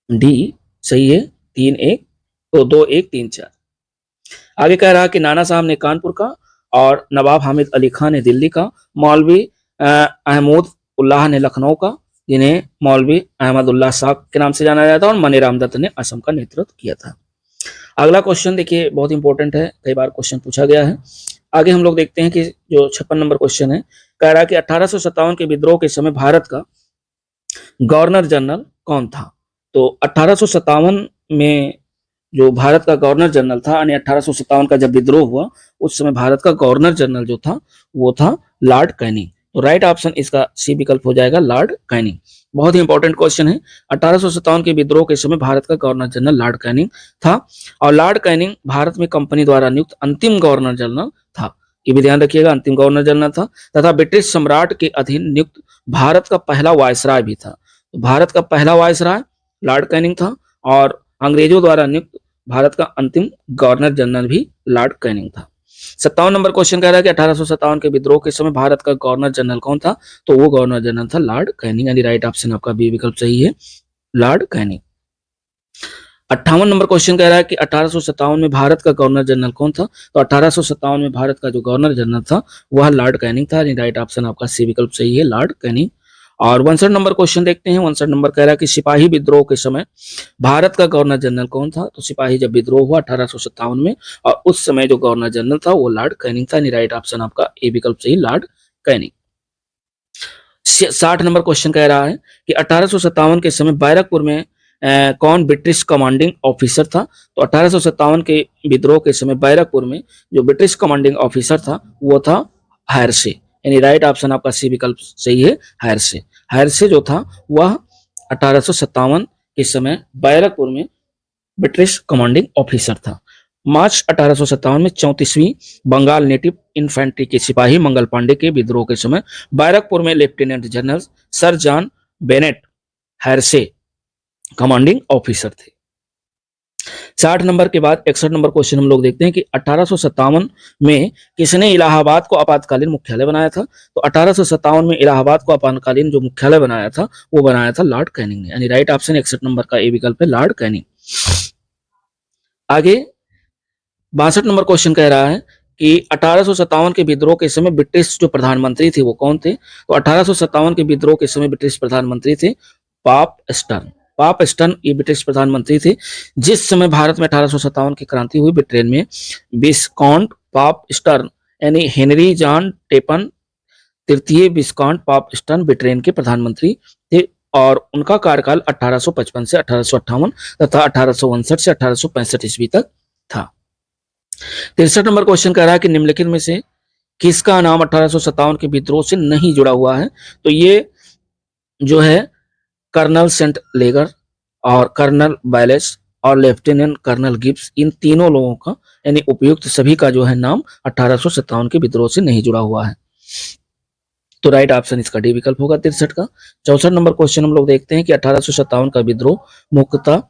डी सही है, 3, 1 तो 2, 1, 3, 4। आगे कह रहा कि नाना साहब ने कानपुर का और नवाब हामिद अली खान ने दिल्ली का, मौलवी अहमद उल्लाह ने लखनऊ का, जिन्हें मौलवी अहमदुल्लाह शाह के नाम से जाना जाता है, और मनीराम दत्त ने असम का नेतृत्व किया था। अगला क्वेश्चन देखिए बहुत इंपॉर्टेंट है, कई बार क्वेश्चन पूछा गया है। आगे हम लोग देखते हैं कि जो 56 नंबर क्वेश्चन है, कह रहा है कि 1857 के विद्रोह के समय भारत का गवर्नर जनरल कौन था। तो 1857 में जो भारत का गवर्नर जनरल था, यानी 1857 का जब विद्रोह हुआ उस समय भारत का गवर्नर जनरल जो था वो था लॉर्ड कैनिंग। तो राइट ऑप्शन इसका सी विकल्प हो जाएगा, लॉर्ड कैनिंग। बहुत ही इंपॉर्टेंट क्वेश्चन है। 1857 के विद्रोह के समय भारत का गवर्नर जनरल लॉर्ड कैनिंग था, और लॉर्ड कैनिंग भारत में कंपनी द्वारा नियुक्त अंतिम गवर्नर जनरल था। ये भी ध्यान रखिएगा, अंतिम गवर्नर जनरल था, तथा ब्रिटिश सम्राट के अधीन नियुक्त भारत का पहला वायसराय भी था। तो भारत का पहला वायसराय लॉर्ड कैनिंग था, और अंग्रेजों द्वारा नियुक्त भारत का अंतिम गवर्नर जनरल भी लॉर्ड कैनिंग था। 57 नंबर क्वेश्चन कह रहा है कि 1857 के विद्रोह के समय भारत का गवर्नर जनरल कौन था, तो वो गवर्नर जनरल था लॉर्ड कैनिंग, यानी राइट ऑप्शन आपका बी विकल्प सही है, लॉर्ड कैनिंग। 58 नंबर क्वेश्चन कह रहा है कि 1857 में भारत का गवर्नर जनरल कौन था, तो 1857 में भारत का जो गवर्नर जनरल था वह लॉर्ड कैनिंग था, यानी राइट ऑप्शन आपका सी विकल्प सही है, लॉर्ड कैनिंग। और 62 नंबर क्वेश्चन देखते हैं। 62 नंबर कह रहा है कि सिपाही विद्रोह के समय भारत का गवर्नर जनरल कौन था, तो सिपाही जब विद्रोह हुआ 1857 में, और उस समय जो गवर्नर जनरल था वो लॉर्ड कैनिंग था, यानी राइट ऑप्शन आपका ए विकल्प सही, लॉर्ड कैनिंग। 60 नंबर क्वेश्चन कह रहा है कि 1857 के समय बैरकपुर में कौन ब्रिटिश कमांडिंग ऑफिसर था, तो 1857 के विद्रोह के समय बैरकपुर में जो ब्रिटिश कमांडिंग ऑफिसर था वो था हैरसे, यानी राइट ऑप्शन आपका सी विकल्प सही है, हैरसे। हैरसे जो था वह 1857 के समय बैरकपुर में ब्रिटिश कमांडिंग ऑफिसर था। मार्च 1857 में 34वीं बंगाल नेटिव इन्फेंट्री के सिपाही मंगल पांडे के विद्रोह के समय बैरकपुर में lieutenant general sir John Bennett Hearsey commanding officer थे। 60 नंबर के बाद 61 नंबर क्वेश्चन हम लोग देखते हैं कि 1857 में किसने इलाहाबाद को आपातकालीन मुख्यालय बनाया था, तो 1857 में इलाहाबाद को आपातकालीन जो मुख्यालय बनाया था वो बनाया था लॉर्ड कैनिंग ने, यानी राइट ऑप्शन 61 नंबर का ए विकल्प है, लॉर्ड कैनिंग। आगे 62 नंबर क्वेश्चन कह रहा है कि 1857 के विद्रोह के समय ब्रिटिश जो प्रधानमंत्री थे वो कौन थे, तो 1857 के विद्रोह के समय ब्रिटिश प्रधानमंत्री थे पाप स्टर्न। पाप स्टर्न ये ब्रिटिश प्रधानमंत्री थे। जिस समय भारत में 1857 की क्रांति हुई ब्रिटेन में, विस्काउंट पाप स्टर्न यानी हेनरी जॉन टेपन तृतीय विस्काउंट पाप स्टर्न ब्रिटेन के प्रधानमंत्री थे, और उनका कार्यकाल 1855 से 1858 तथा 1859 से 1865 ईस्वी तक था। 63 नंबर क्वेश्चन कह रहा है कि निम्नलिखित में से किसका नाम 1857 के विद्रोह से नहीं जुड़ा हुआ है, तो ये जो है कर्नल सेंट लेगर और कर्नल बैलेस और लेफ्टिनेंट कर्नल गिब्स, इन तीनों लोगों का यानी उपयुक्त सभी का जो है नाम 1857 के विद्रोह से नहीं जुड़ा हुआ है। तो राइट ऑप्शन इसका डी विकल्प होगा 63 का। 64 नंबर क्वेश्चन हम लोग देखते हैं कि 1857 का विद्रोह मुख्यतः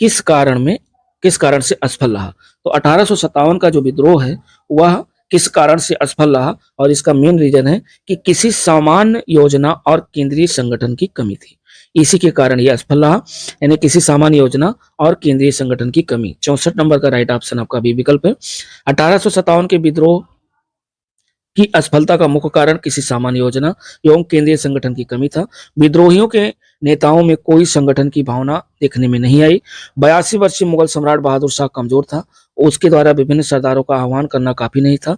किस कारण से असफल रहा। तो 1857 का जो विद्रोह है वह किस कारण से असफल रहा, और इसका मेन रीजन है कि किसी सामान्य योजना और केंद्रीय संगठन की कमी थी। इसी के कारण यह असफल रहा, यानी किसी सामान्य योजना और केंद्रीय संगठन की कमी। 64 नंबर का राइट ऑप्शन आपका बी विकल्प है। 1857 के विद्रोह की असफलता का मुख्य कारण किसी सामान्य योजना एवं केंद्रीय संगठन की कमी था। विद्रोहियों के नेताओं में कोई संगठन की भावना देखने में नहीं आई। 82 वर्षीय मुगल सम्राट बहादुर शाह कमजोर था, उसके द्वारा विभिन्न सरदारों का आह्वान करना काफी नहीं था।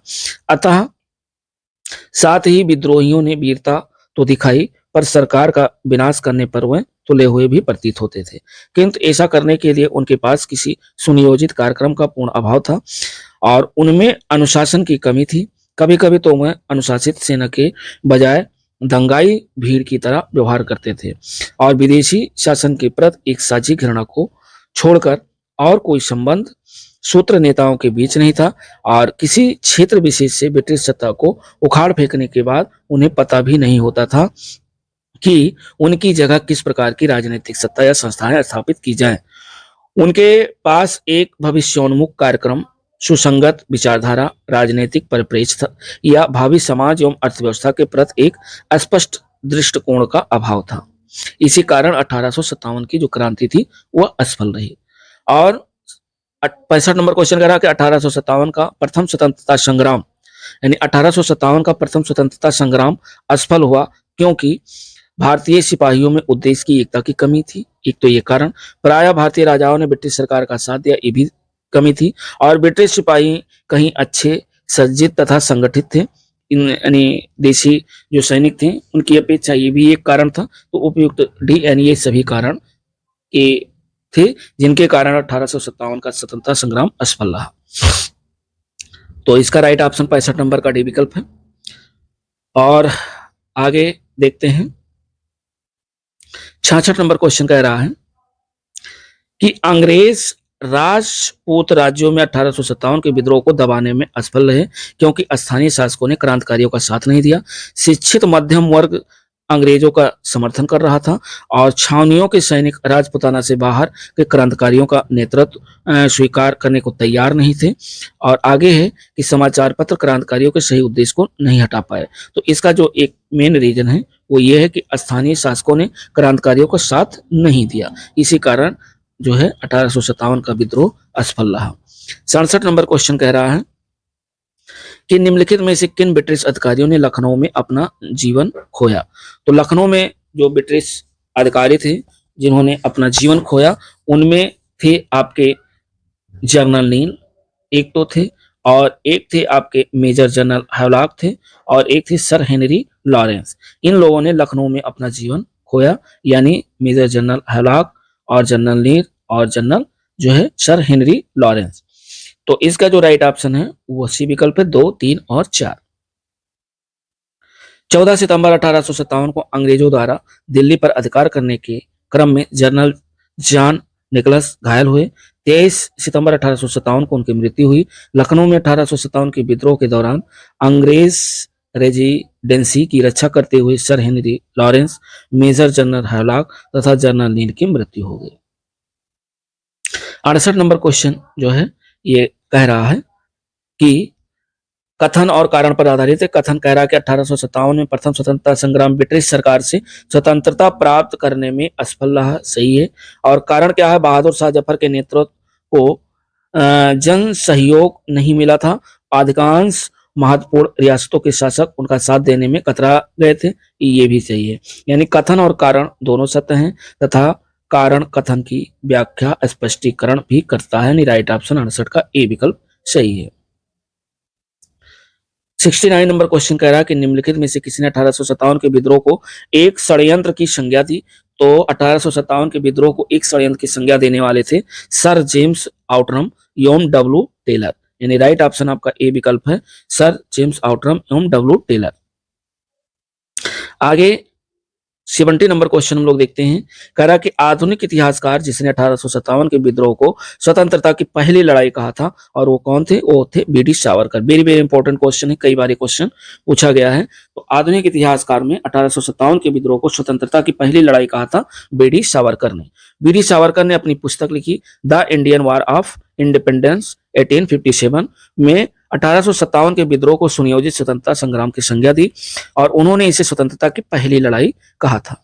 अतः साथ ही विद्रोहियों ने वीरता तो दिखाई, पर सरकार का विनाश करने पर वह तुले हुए भी प्रतीत होते थे, किंतु ऐसा करने के लिए उनके पास किसी सुनियोजित कार्यक्रम का पूर्ण अभाव था और उनमें अनुशासन की कमी थी। कभी कभी तो वह अनुशासित सेना के बजाय दंगाई भीड़ की तरह व्यवहार करते थे और विदेशी शासन के प्रति एक साझी घृणा को छोड़कर और कोई संबंध सूत्र नेताओं के बीच नहीं था, और किसी क्षेत्र विशेष से ब्रिटिश सत्ता को उखाड़ फेंकने के बाद उन्हें पता भी नहीं होता था कि उनकी जगह किस प्रकार की राजनीतिक सत्ता या संस्थाएं स्थापित की जाएं। उनके पास एक भविष्योन्मुख कार्यक्रम, सुसंगत विचारधारा, राजनीतिक परिप्रेक्ष्य या भावी समाज एवं अर्थव्यवस्था के प्रति एक स्पष्ट दृष्टिकोण का अभाव था। इसी कारण 1857 की जो क्रांति थी वह असफल रही। और 65 नंबर क्वेश्चन कह रहा है कि 1857 का प्रथम स्वतंत्रता संग्राम, यानी 1857 का प्रथम स्वतंत्रता संग्राम असफल हुआ क्योंकि भारतीय सिपाहियों में उद्देश्य की एकता की कमी थी। एक तो ये कारण, प्रायः भारतीय राजाओं ने ब्रिटिश सरकार का साथ दिया, ये भी कमी थी, और ब्रिटिश सिपाही कहीं अच्छे सज्जित तथा संगठित थे, यानी देशी जो सैनिक थे उनकी अपेक्षा ये भी एक कारण था। तो उपयुक्त डी यानी ये सभी कारण के थे जिनके कारण 1857 का स्वतंत्रता संग्राम असफल रहा। तो इसका राइट ऑप्शन 65 नंबर का डी विकल्प है। और आगे देखते हैं 66 नंबर क्वेश्चन कह रहा है कि अंग्रेज राजपूत राज्यों में 1857 के विद्रोह को दबाने में असफल रहे क्योंकि स्थानीय शासकों ने क्रांतिकारियों का साथ नहीं दिया। शिक्षित मध्यम वर्ग अंग्रेजों का समर्थन कर रहा था और छावनियों के सैनिक राजपुताना से बाहर के क्रांतिकारियों का नेतृत्व स्वीकार करने को तैयार नहीं थे। और आगे है कि समाचार पत्र क्रांतिकारियों के सही उद्देश्य को नहीं हटा पाए। तो इसका जो एक मेन रीजन है वो ये है कि स्थानीय शासकों ने क्रांतिकारियों को साथ नहीं दिया, इसी कारण जो है 1857 का विद्रोह असफल रहा। 67 नंबर क्वेश्चन कह रहा है कि निम्नलिखित में से किन ब्रिटिश अधिकारियों ने लखनऊ में अपना जीवन खोया। तो लखनऊ में जो ब्रिटिश अधिकारी थे जिन्होंने अपना जीवन खोया उनमें थे आपके जनरल नील एक तो थे, और एक थे आपके मेजर जनरल हैवलॉक थे, और एक थे सर हेनरी लॉरेंस। इन लोगों ने लखनऊ में अपना जीवन खोया, यानी मेजर जनरल हैवलॉक और जनरल नील और जनरल जो है सर हेनरी लॉरेंस। तो इसका जो राइट ऑप्शन है वो सी विकल्प है, 2, 3 और 4। 14 सितंबर 1857 को अंग्रेजों द्वारा दिल्ली पर अधिकार करने के क्रम में जनरल जॉन निकोलस घायल हुए। 23 सितंबर 1857 को उनकी मृत्यु हुई। लखनऊ में 1857 के विद्रोह के दौरान अंग्रेज रेजिडेंसी की रक्षा करते हुए sir Henry Lawrence, major general Havelock तथा जनरल नील की मृत्यु हो गई। 68 नंबर क्वेश्चन जो है ये कह रहा है कि कथन और कारण पर आधारित है। कथन कह रहा है कि 1857 में प्रथम स्वतंत्रता संग्राम ब्रिटिश सरकार से स्वतंत्रता प्राप्त करने में असफल रहा, सही है। और कारण क्या है, बहादुर शाह जफर के नेतृत्व को जन सहयोग नहीं मिला था। अधिकांश महत्वपूर्ण रियासतों के शासक उनका साथ देने में कतरा गए थे, ये भी सही है। यानी कथन और कारण दोनों सत्य हैं तथा कारण कथन की व्याख्या स्पष्टीकरण भी करता है। राइट ऑप्शन 68 का ए विकल्प सही है। 69 नंबर क्वेश्चन कह रहा है कि निम्नलिखित में से किसने 1857 के विद्रोह को एक षड्यंत्र की संज्ञा दी। तो 1857 के विद्रोह को एक षड्यंत्र की संज्ञा देने वाले थे सर जेम्स आउटरम एवं डब्ल्यू टेलर, यानी राइट ऑप्शन आपका ए विकल्प है, सर जेम्स आउटरम एवं डब्ल्यू टेलर। आगे 70 नंबर क्वेश्चन हम लोग देखते हैं। कह रहा कि आधुनिक इतिहासकार जिसने 1857 के विद्रोह को स्वतंत्रता की पहली लड़ाई कहा था, और वो कौन थे? वो थे B D Savarkar. Very very important question है, कई बार क्वेश्चन पूछा गया है। तो आधुनिक इतिहासकार में 1857 के विद्रोह को स्वतंत्रता की पहली लड़ाई कहा था बी डी सावरकर ने। बी डी सावरकर ने अपनी पुस्तक लिखी the Indian war of independence 1857 में 1857 के विद्रोह को सुनियोजित स्वतंत्रता संग्राम की संज्ञा दी, और उन्होंने इसे स्वतंत्रता की पहली लड़ाई कहा था।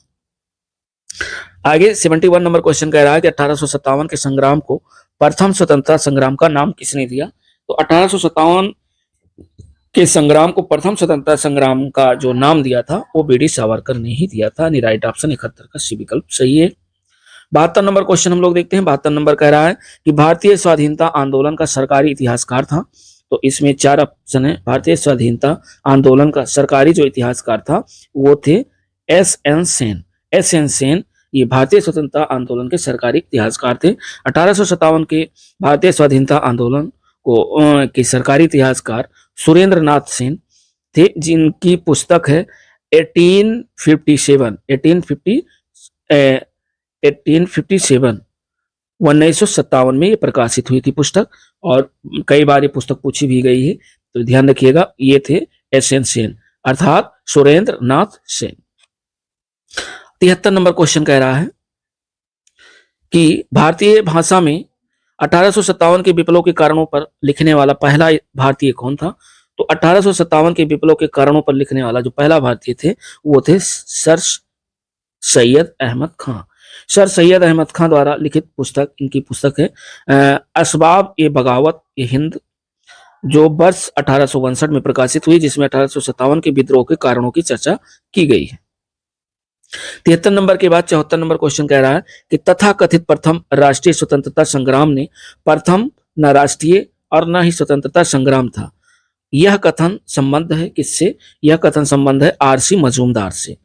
आगे 71 नंबर क्वेश्चन कह रहा है कि 1857 के संग्राम को प्रथम स्वतंत्रता संग्राम का नाम किसने दिया? तो 1857 के संग्राम को प्रथम स्वतंत्रता संग्राम का जो नाम दिया था वो बी डी सावरकर ने ही दिया था। राइट ऑप्शन 71 का सी विकल्प सही है। 72 नंबर क्वेश्चन हम लोग देखते हैं। 72 नंबर कह रहा है कि भारतीय स्वाधीनता आंदोलन का सरकारी इतिहासकार था। तो इसमें 4 ऑप्शन है। भारतीय स्वाधीनता आंदोलन का सरकारी जो इतिहासकार था वो थे S N Sen. S N Sen ये भारतीय स्वतंत्रता आंदोलन के सरकारी इतिहासकार थे। 1857 के भारतीय स्वाधीनता आंदोलन को के सरकारी इतिहासकार सुरेंद्र नाथ सेन थे, जिनकी पुस्तक है 1957 में ये प्रकाशित हुई थी पुस्तक, और कई बार ये पुस्तक पूछी भी गई है, तो ध्यान रखिएगा। ये थे एस एन सेन अर्थात सुरेंद्र नाथ सेन। 73 नंबर क्वेश्चन कह रहा है कि भारतीय भाषा में 1857 के विप्लव के कारणों पर लिखने वाला पहला भारतीय कौन था? तो 1857 के विप्लव के कारणों पर लिखने वाला जो पहला भारतीय थे वो थे सर सैयद अहमद खां। सर सैयद अहमद खां द्वारा लिखित पुस्तक, इनकी पुस्तक है असबाब ए बगावत ए हिंद, जो वर्ष 1862 में प्रकाशित हुई, जिसमें 1857 के विद्रोह के कारणों की चर्चा की गई है। 73 नंबर के बाद 74 नंबर क्वेश्चन कह रहा है कि तथाकथित प्रथम राष्ट्रीय स्वतंत्रता संग्राम ने प्रथम न राष्ट्रीय और न ही स्वतंत्रता संग्राम था। यह कथन संबंध है किससे? यह कथन संबंध है आरसी मजूमदार से।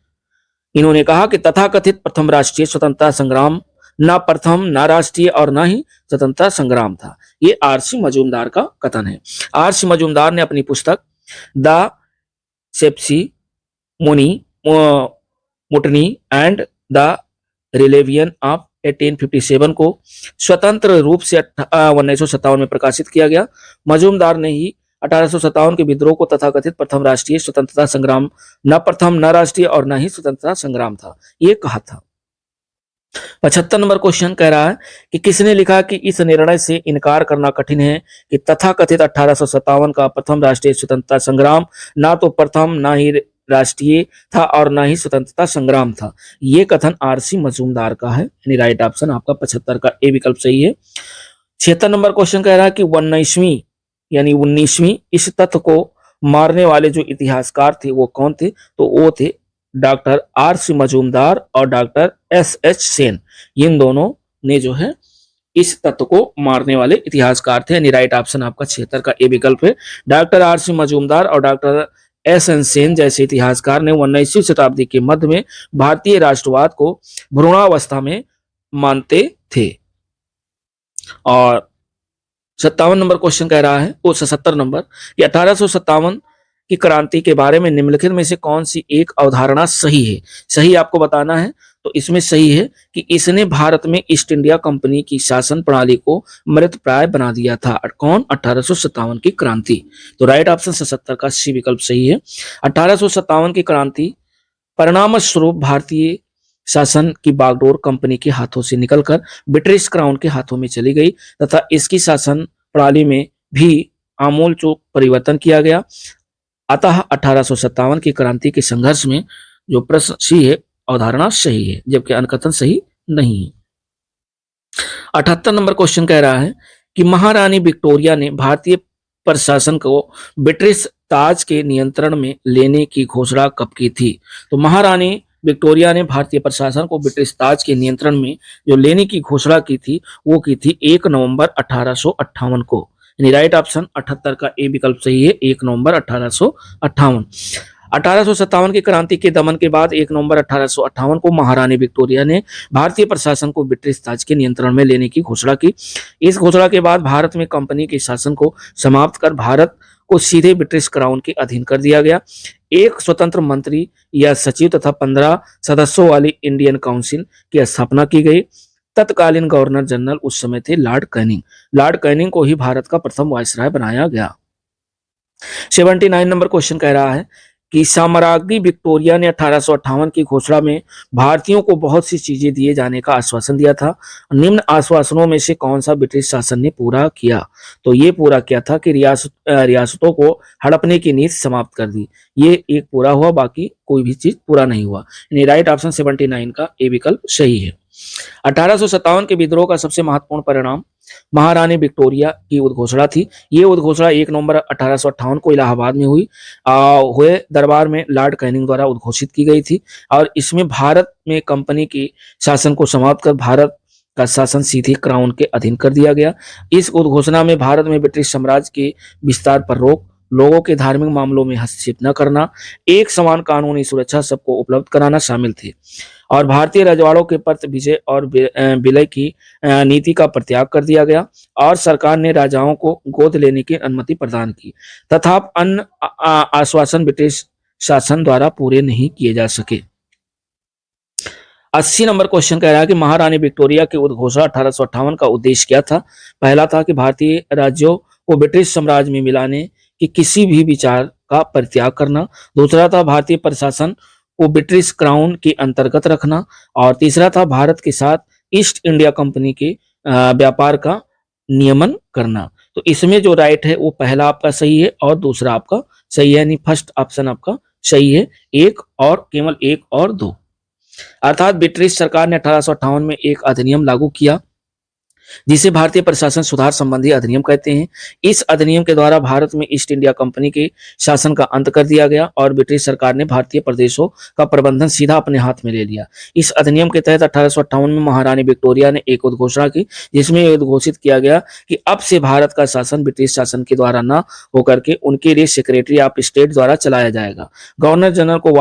इन्होंने कहा कि तथाकथित प्रथम राष्ट्रीय स्वतंत्रता संग्राम न प्रथम न राष्ट्रीय और न ही स्वतंत्रता संग्राम था। ये आरसी मजूमदार का कथन है। आरसी मजूमदार ने अपनी पुस्तक द सेप्सी मुटनी एंड द रिलेवियन ऑफ 1857 को स्वतंत्र रूप से 1957 में प्रकाशित किया गया। मजूमदार ने ही 1857 के विद्रोह को तथाकथित प्रथम राष्ट्रीय स्वतंत्रता संग्राम न प्रथम न राष्ट्रीय और न ही स्वतंत्रता संग्राम था ये कहा था। 75 नंबर क्वेश्चन कह रहा है कि किसने लिखा कि इस निर्णय से इनकार करना कठिन है कि तथाकथित 1857 का प्रथम राष्ट्रीय स्वतंत्रता संग्राम ना तो प्रथम ना ही राष्ट्रीय था और ना ही स्वतंत्रता संग्राम था। ये कथन आरसी मजूमदार का है, यानी राइट ऑप्शन आपका 75 का ए विकल्प सही है। 76 नंबर क्वेश्चन कह रहा है कि 19वीं इस तथ्य को मारने वाले जो इतिहासकार थे वो कौन थे? तो वो थे डॉक्टर आरसी मजूमदार और डॉक्टर एस सेन। इन दोनों ने जो है इस तत्व को मारने वाले इतिहासकार थे, यानी राइट ऑप्शन आपका 76 का ए विकल्प है। डॉक्टर आरसी मजूमदार और डॉक्टर एस एन सेन जैसे इतिहासकार ने 19वीं शताब्दी के मध्य में भारतीय राष्ट्रवाद को भ्रूणावस्था में मानते थे। और 57 नंबर क्वेश्चन कह रहा है, वो 77 नंबर कि 1857 की क्रांति के बारे में निम्नलिखित में से कौन सी एक अवधारणा सही है? सही आपको बताना है। तो इसमें सही है कि इसने भारत में ईस्ट इंडिया कंपनी की शासन प्रणाली को मृतप्राय बना दिया था। कौन? 1857 की क्रांति। तो राइट ऑप्शन 77 का सी विकल्प सही है। 1857 की क्रांति परिणाम स्वरूप भारतीय शासन की बागडोर कंपनी के हाथों से निकलकर ब्रिटिश क्राउन के हाथों में चली गई तथा इसकी शासन प्रणाली में भी आमूल परिवर्तन किया गया। अतः 1857 की क्रांति के संघर्ष में जो प्रश्न सी है अवधारणा सही है, जबकि अनुकथन सही नहीं है। 78 नंबर क्वेश्चन कह रहा है कि महारानी विक्टोरिया ने भारतीय प्रशासन को ब्रिटिश ताज के नियंत्रण में लेने की घोषणा कब की थी? तो महारानी विक्टोरिया ने भारतीय प्रशासन को ब्रिटिश ताज के नियंत्रण में जो लेने की घोषणा की थी वो की थी 1 नवंबर 1858 को, यानी राइट ऑप्शन 78 का ए विकल्प सही है। 1 नवंबर 1858। 1857 की क्रांति के दमन के बाद 1 नवंबर 1858 को महारानी विक्टोरिया ने भारतीय प्रशासन को ब्रिटिश ताज के नियंत्रण में लेने की घोषणा की। इस घोषणा के बाद भारत में कंपनी के शासन को समाप्त कर भारत को सीधे ब्रिटिश क्राउन के अधीन कर दिया गया। एक स्वतंत्र मंत्री या सचिव तथा 15 सदस्यों वाली इंडियन काउंसिल की स्थापना की गई। तत्कालीन गवर्नर जनरल उस समय थे लॉर्ड कैनिंग। लॉर्ड कैनिंग को ही भारत का प्रथम वायसराय बनाया गया। 79 नंबर क्वेश्चन कह रहा है कि साम्राज्ञी विक्टोरिया ने 1858 की घोषणा में भारतीयों को बहुत सी चीजें दिए जाने का आश्वासन दिया था। निम्न आश्वासनों में से कौन सा ब्रिटिश शासन ने पूरा किया? तो ये पूरा किया था कि रियासतों को हड़पने की नीति समाप्त कर दी। ये एक पूरा हुआ, बाकी कोई भी चीज पूरा नहीं हुआ। यानी राइट ऑप्शन 79 का ए विकल्प सही है। 1857 के विद्रोह का सबसे महत्वपूर्ण परिणाम महारानी विक्टोरिया की उद्घोषणा थी। ये उद्घोषणा 1 नवंबर 1858 को इलाहाबाद में हुए दरबार में लॉर्ड कैनिंग द्वारा उद्घोषित की गई थी और इसमें भारत में कंपनी की शासन को समाप्त कर भारत का शासन सीधे क्राउन के अधीन कर दिया गया। इस उद्घोषणा में भारत में ब्रिटिश साम्राज्य के विस्तार पर रोक, लोगों के धार्मिक मामलों में हस्तक्षेप न करना, एक समान कानूनी सुरक्षा सबको उपलब्ध कराना शामिल थे और भारतीय रजवाड़ों के प्रति विजय और विलय की नीति का परित्याग कर दिया गया और सरकार ने राजाओं को गोद लेने की अनुमति प्रदान की तथा अन्य आश्वासन ब्रिटिश शासन द्वारा पूरे नहीं किए जा सके। 80 नंबर क्वेश्चन कह रहा है कि महारानी विक्टोरिया की उद्घोषणा 1858 का उद्देश्य क्या था? पहला था कि भारतीय राज्यों को ब्रिटिश साम्राज्य में मिलाने की किसी भी विचार का परित्याग करना। दूसरा था भारतीय प्रशासन को ब्रिटिश क्राउन के अंतर्गत रखना और तीसरा था भारत के साथ ईस्ट इंडिया कंपनी के व्यापार का नियमन करना। तो इसमें जो राइट है वो पहला आपका सही है और दूसरा आपका सही है, यानी फर्स्ट ऑप्शन आपका सही है, एक और केवल एक और दो। अर्थात ब्रिटिश सरकार ने 1858 में एक अधिनियम लागू किया जिसे भारतीय प्रशासन सुधार संबंधी अधिनियम कहते हैं। इस अधिनियम के द्वारा भारत में ईस्ट इंडिया कंपनी के शासन का अंत कर दिया गया और ब्रिटिश सरकार ने भारतीय प्रदेशों का प्रबंधन सीधा अपने हाथ में ले लिया। इस अधिनियम के तहत 1858 में महारानी विक्टोरिया ने एक उद्घोषणा की जिसमें यह उद्घोषित किया गया कि अब से भारत का शासन ब्रिटिश शासन के द्वारा न होकर के उनके लिए सेक्रेटरी ऑफ स्टेट द्वारा चलाया जाएगा। गवर्नर जनरल को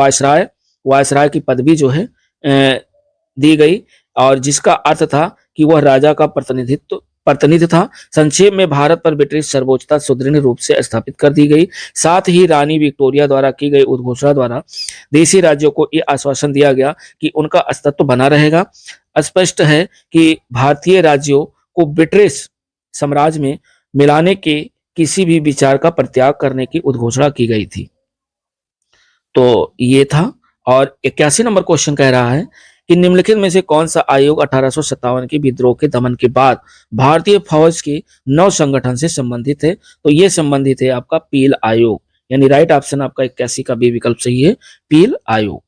वायसराय की पदवी जो है दी गई और जिसका अर्थ था कि वह राजा का प्रतिनिधि था। संक्षेप में भारत पर ब्रिटिश सर्वोच्चता सुदृढ़ रूप से स्थापित कर दी गई। साथ ही रानी विक्टोरिया द्वारा की गई उद्घोषणा द्वारा देशी राज्यों को यह आश्वासन दिया गया कि उनका अस्तित्व बना रहेगा। स्पष्ट है कि भारतीय राज्यों को ब्रिटिश साम्राज्य में मिलाने के किसी भी विचार का परित्याग करने की उद्घोषणा की गई थी। तो ये था। और 81 नंबर क्वेश्चन कह रहा है कि निम्नलिखित में से कौन सा आयोग 1857 के विद्रोह के दमन के बाद भारतीय फौज के नव संगठन से संबंधित है? तो ये संबंधित है आपका पील आयोग, यानी राइट ऑप्शन आपका 81 का बी विकल्प सही है, पील आयोग।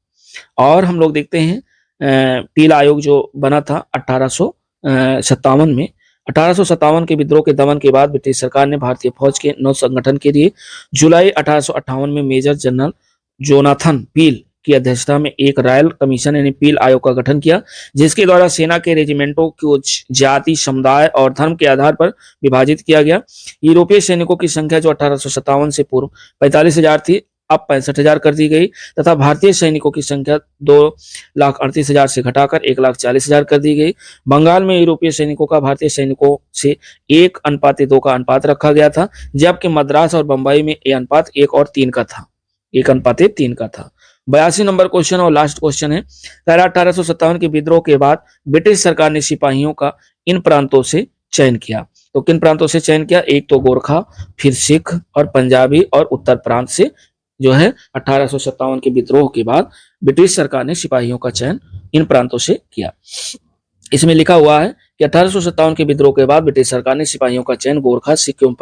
और हम लोग देखते हैं पील आयोग जो बना था 1857 में। 1857 के विद्रोह के दमन के बाद ब्रिटिश सरकार ने भारतीय फौज के नव संगठन के लिए जुलाई 1858 में मेजर जनरल जोनाथन पील की अध्यक्षता में एक रॉयल कमीशन यानी पील आयोग का गठन किया जिसके द्वारा सेना के रेजिमेंटों को जाति, समुदाय और धर्म के आधार पर विभाजित किया गया। यूरोपीय सैनिकों की संख्या जो 1857 से पूर्व 45,000 थी अब 65,000 कर दी गई तथा भारतीय सैनिकों की संख्या 2,38,000 से घटाकर 1,40,000 कर दी गई। बंगाल में यूरोपीय सैनिकों का भारतीय सैनिकों से 1:2 का अनुपात रखा गया था जबकि मद्रास और बंबई में यह अनुपात 1:3 का था, 1:3 का था। 82 नंबर क्वेश्चन और लास्ट क्वेश्चन है। 1857 के विद्रोह के बाद ब्रिटिश सरकार ने सिपाहियों का इन प्रांतों से चयन किया। तो किन प्रांतों से चयन किया? एक तो गोरखा, फिर सिख और पंजाबी और उत्तर प्रांत से जो है 1857 के विद्रोह के बाद ब्रिटिश सरकार ने सिपाहियों का चयन इन प्रांतों से किया। इसमें लिखा हुआ है कि 1857 के विद्रोह के बाद ब्रिटिश सरकार ने सिपाहियों का चयन गोरखा, सिख एवं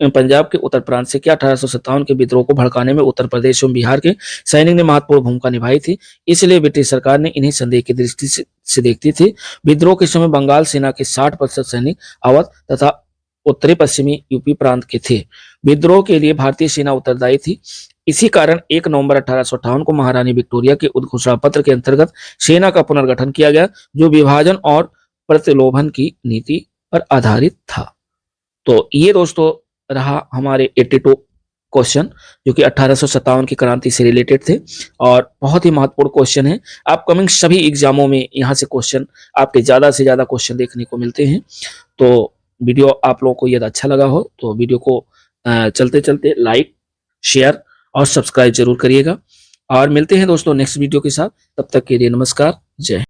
पंजाब के उत्तर प्रांत से किया। 1857 के विद्रोह को भड़काने में उत्तर प्रदेश एवं बिहार के सैनिक ने महत्वपूर्ण भूमिका निभाई थी, इसलिए ब्रिटिश सरकार ने इन्हें संदेह की दृष्टि से देखती थी। विद्रोह के समय बंगाल सेना के 60% सैनिक अवध तथा उत्तरी पश्चिमी यूपी प्रांत के थे। विद्रोह के लिए भारतीय सेना उत्तरदायी थी। इसी कारण 1 नवंबर 1858 को महारानी विक्टोरिया के उद्घोषणा पत्र के अंतर्गत सेना का पुनर्गठन किया गया जो विभाजन और प्रतिलोभन की नीति पर आधारित था। तो ये दोस्तों रहा हमारे 82 क्वेश्चन जो कि 1857 की क्रांति से रिलेटेड थे और बहुत ही महत्वपूर्ण क्वेश्चन है। अपकमिंग सभी एग्जामों में यहाँ से क्वेश्चन आपके ज्यादा से ज्यादा क्वेश्चन देखने को मिलते हैं। तो वीडियो आप लोगों को यदि अच्छा लगा हो तो वीडियो को चलते चलते लाइक, शेयर और सब्सक्राइब जरूर करिएगा। और मिलते हैं दोस्तों नेक्स्ट वीडियो के साथ, तब तक के लिए नमस्कार, जय हिंद।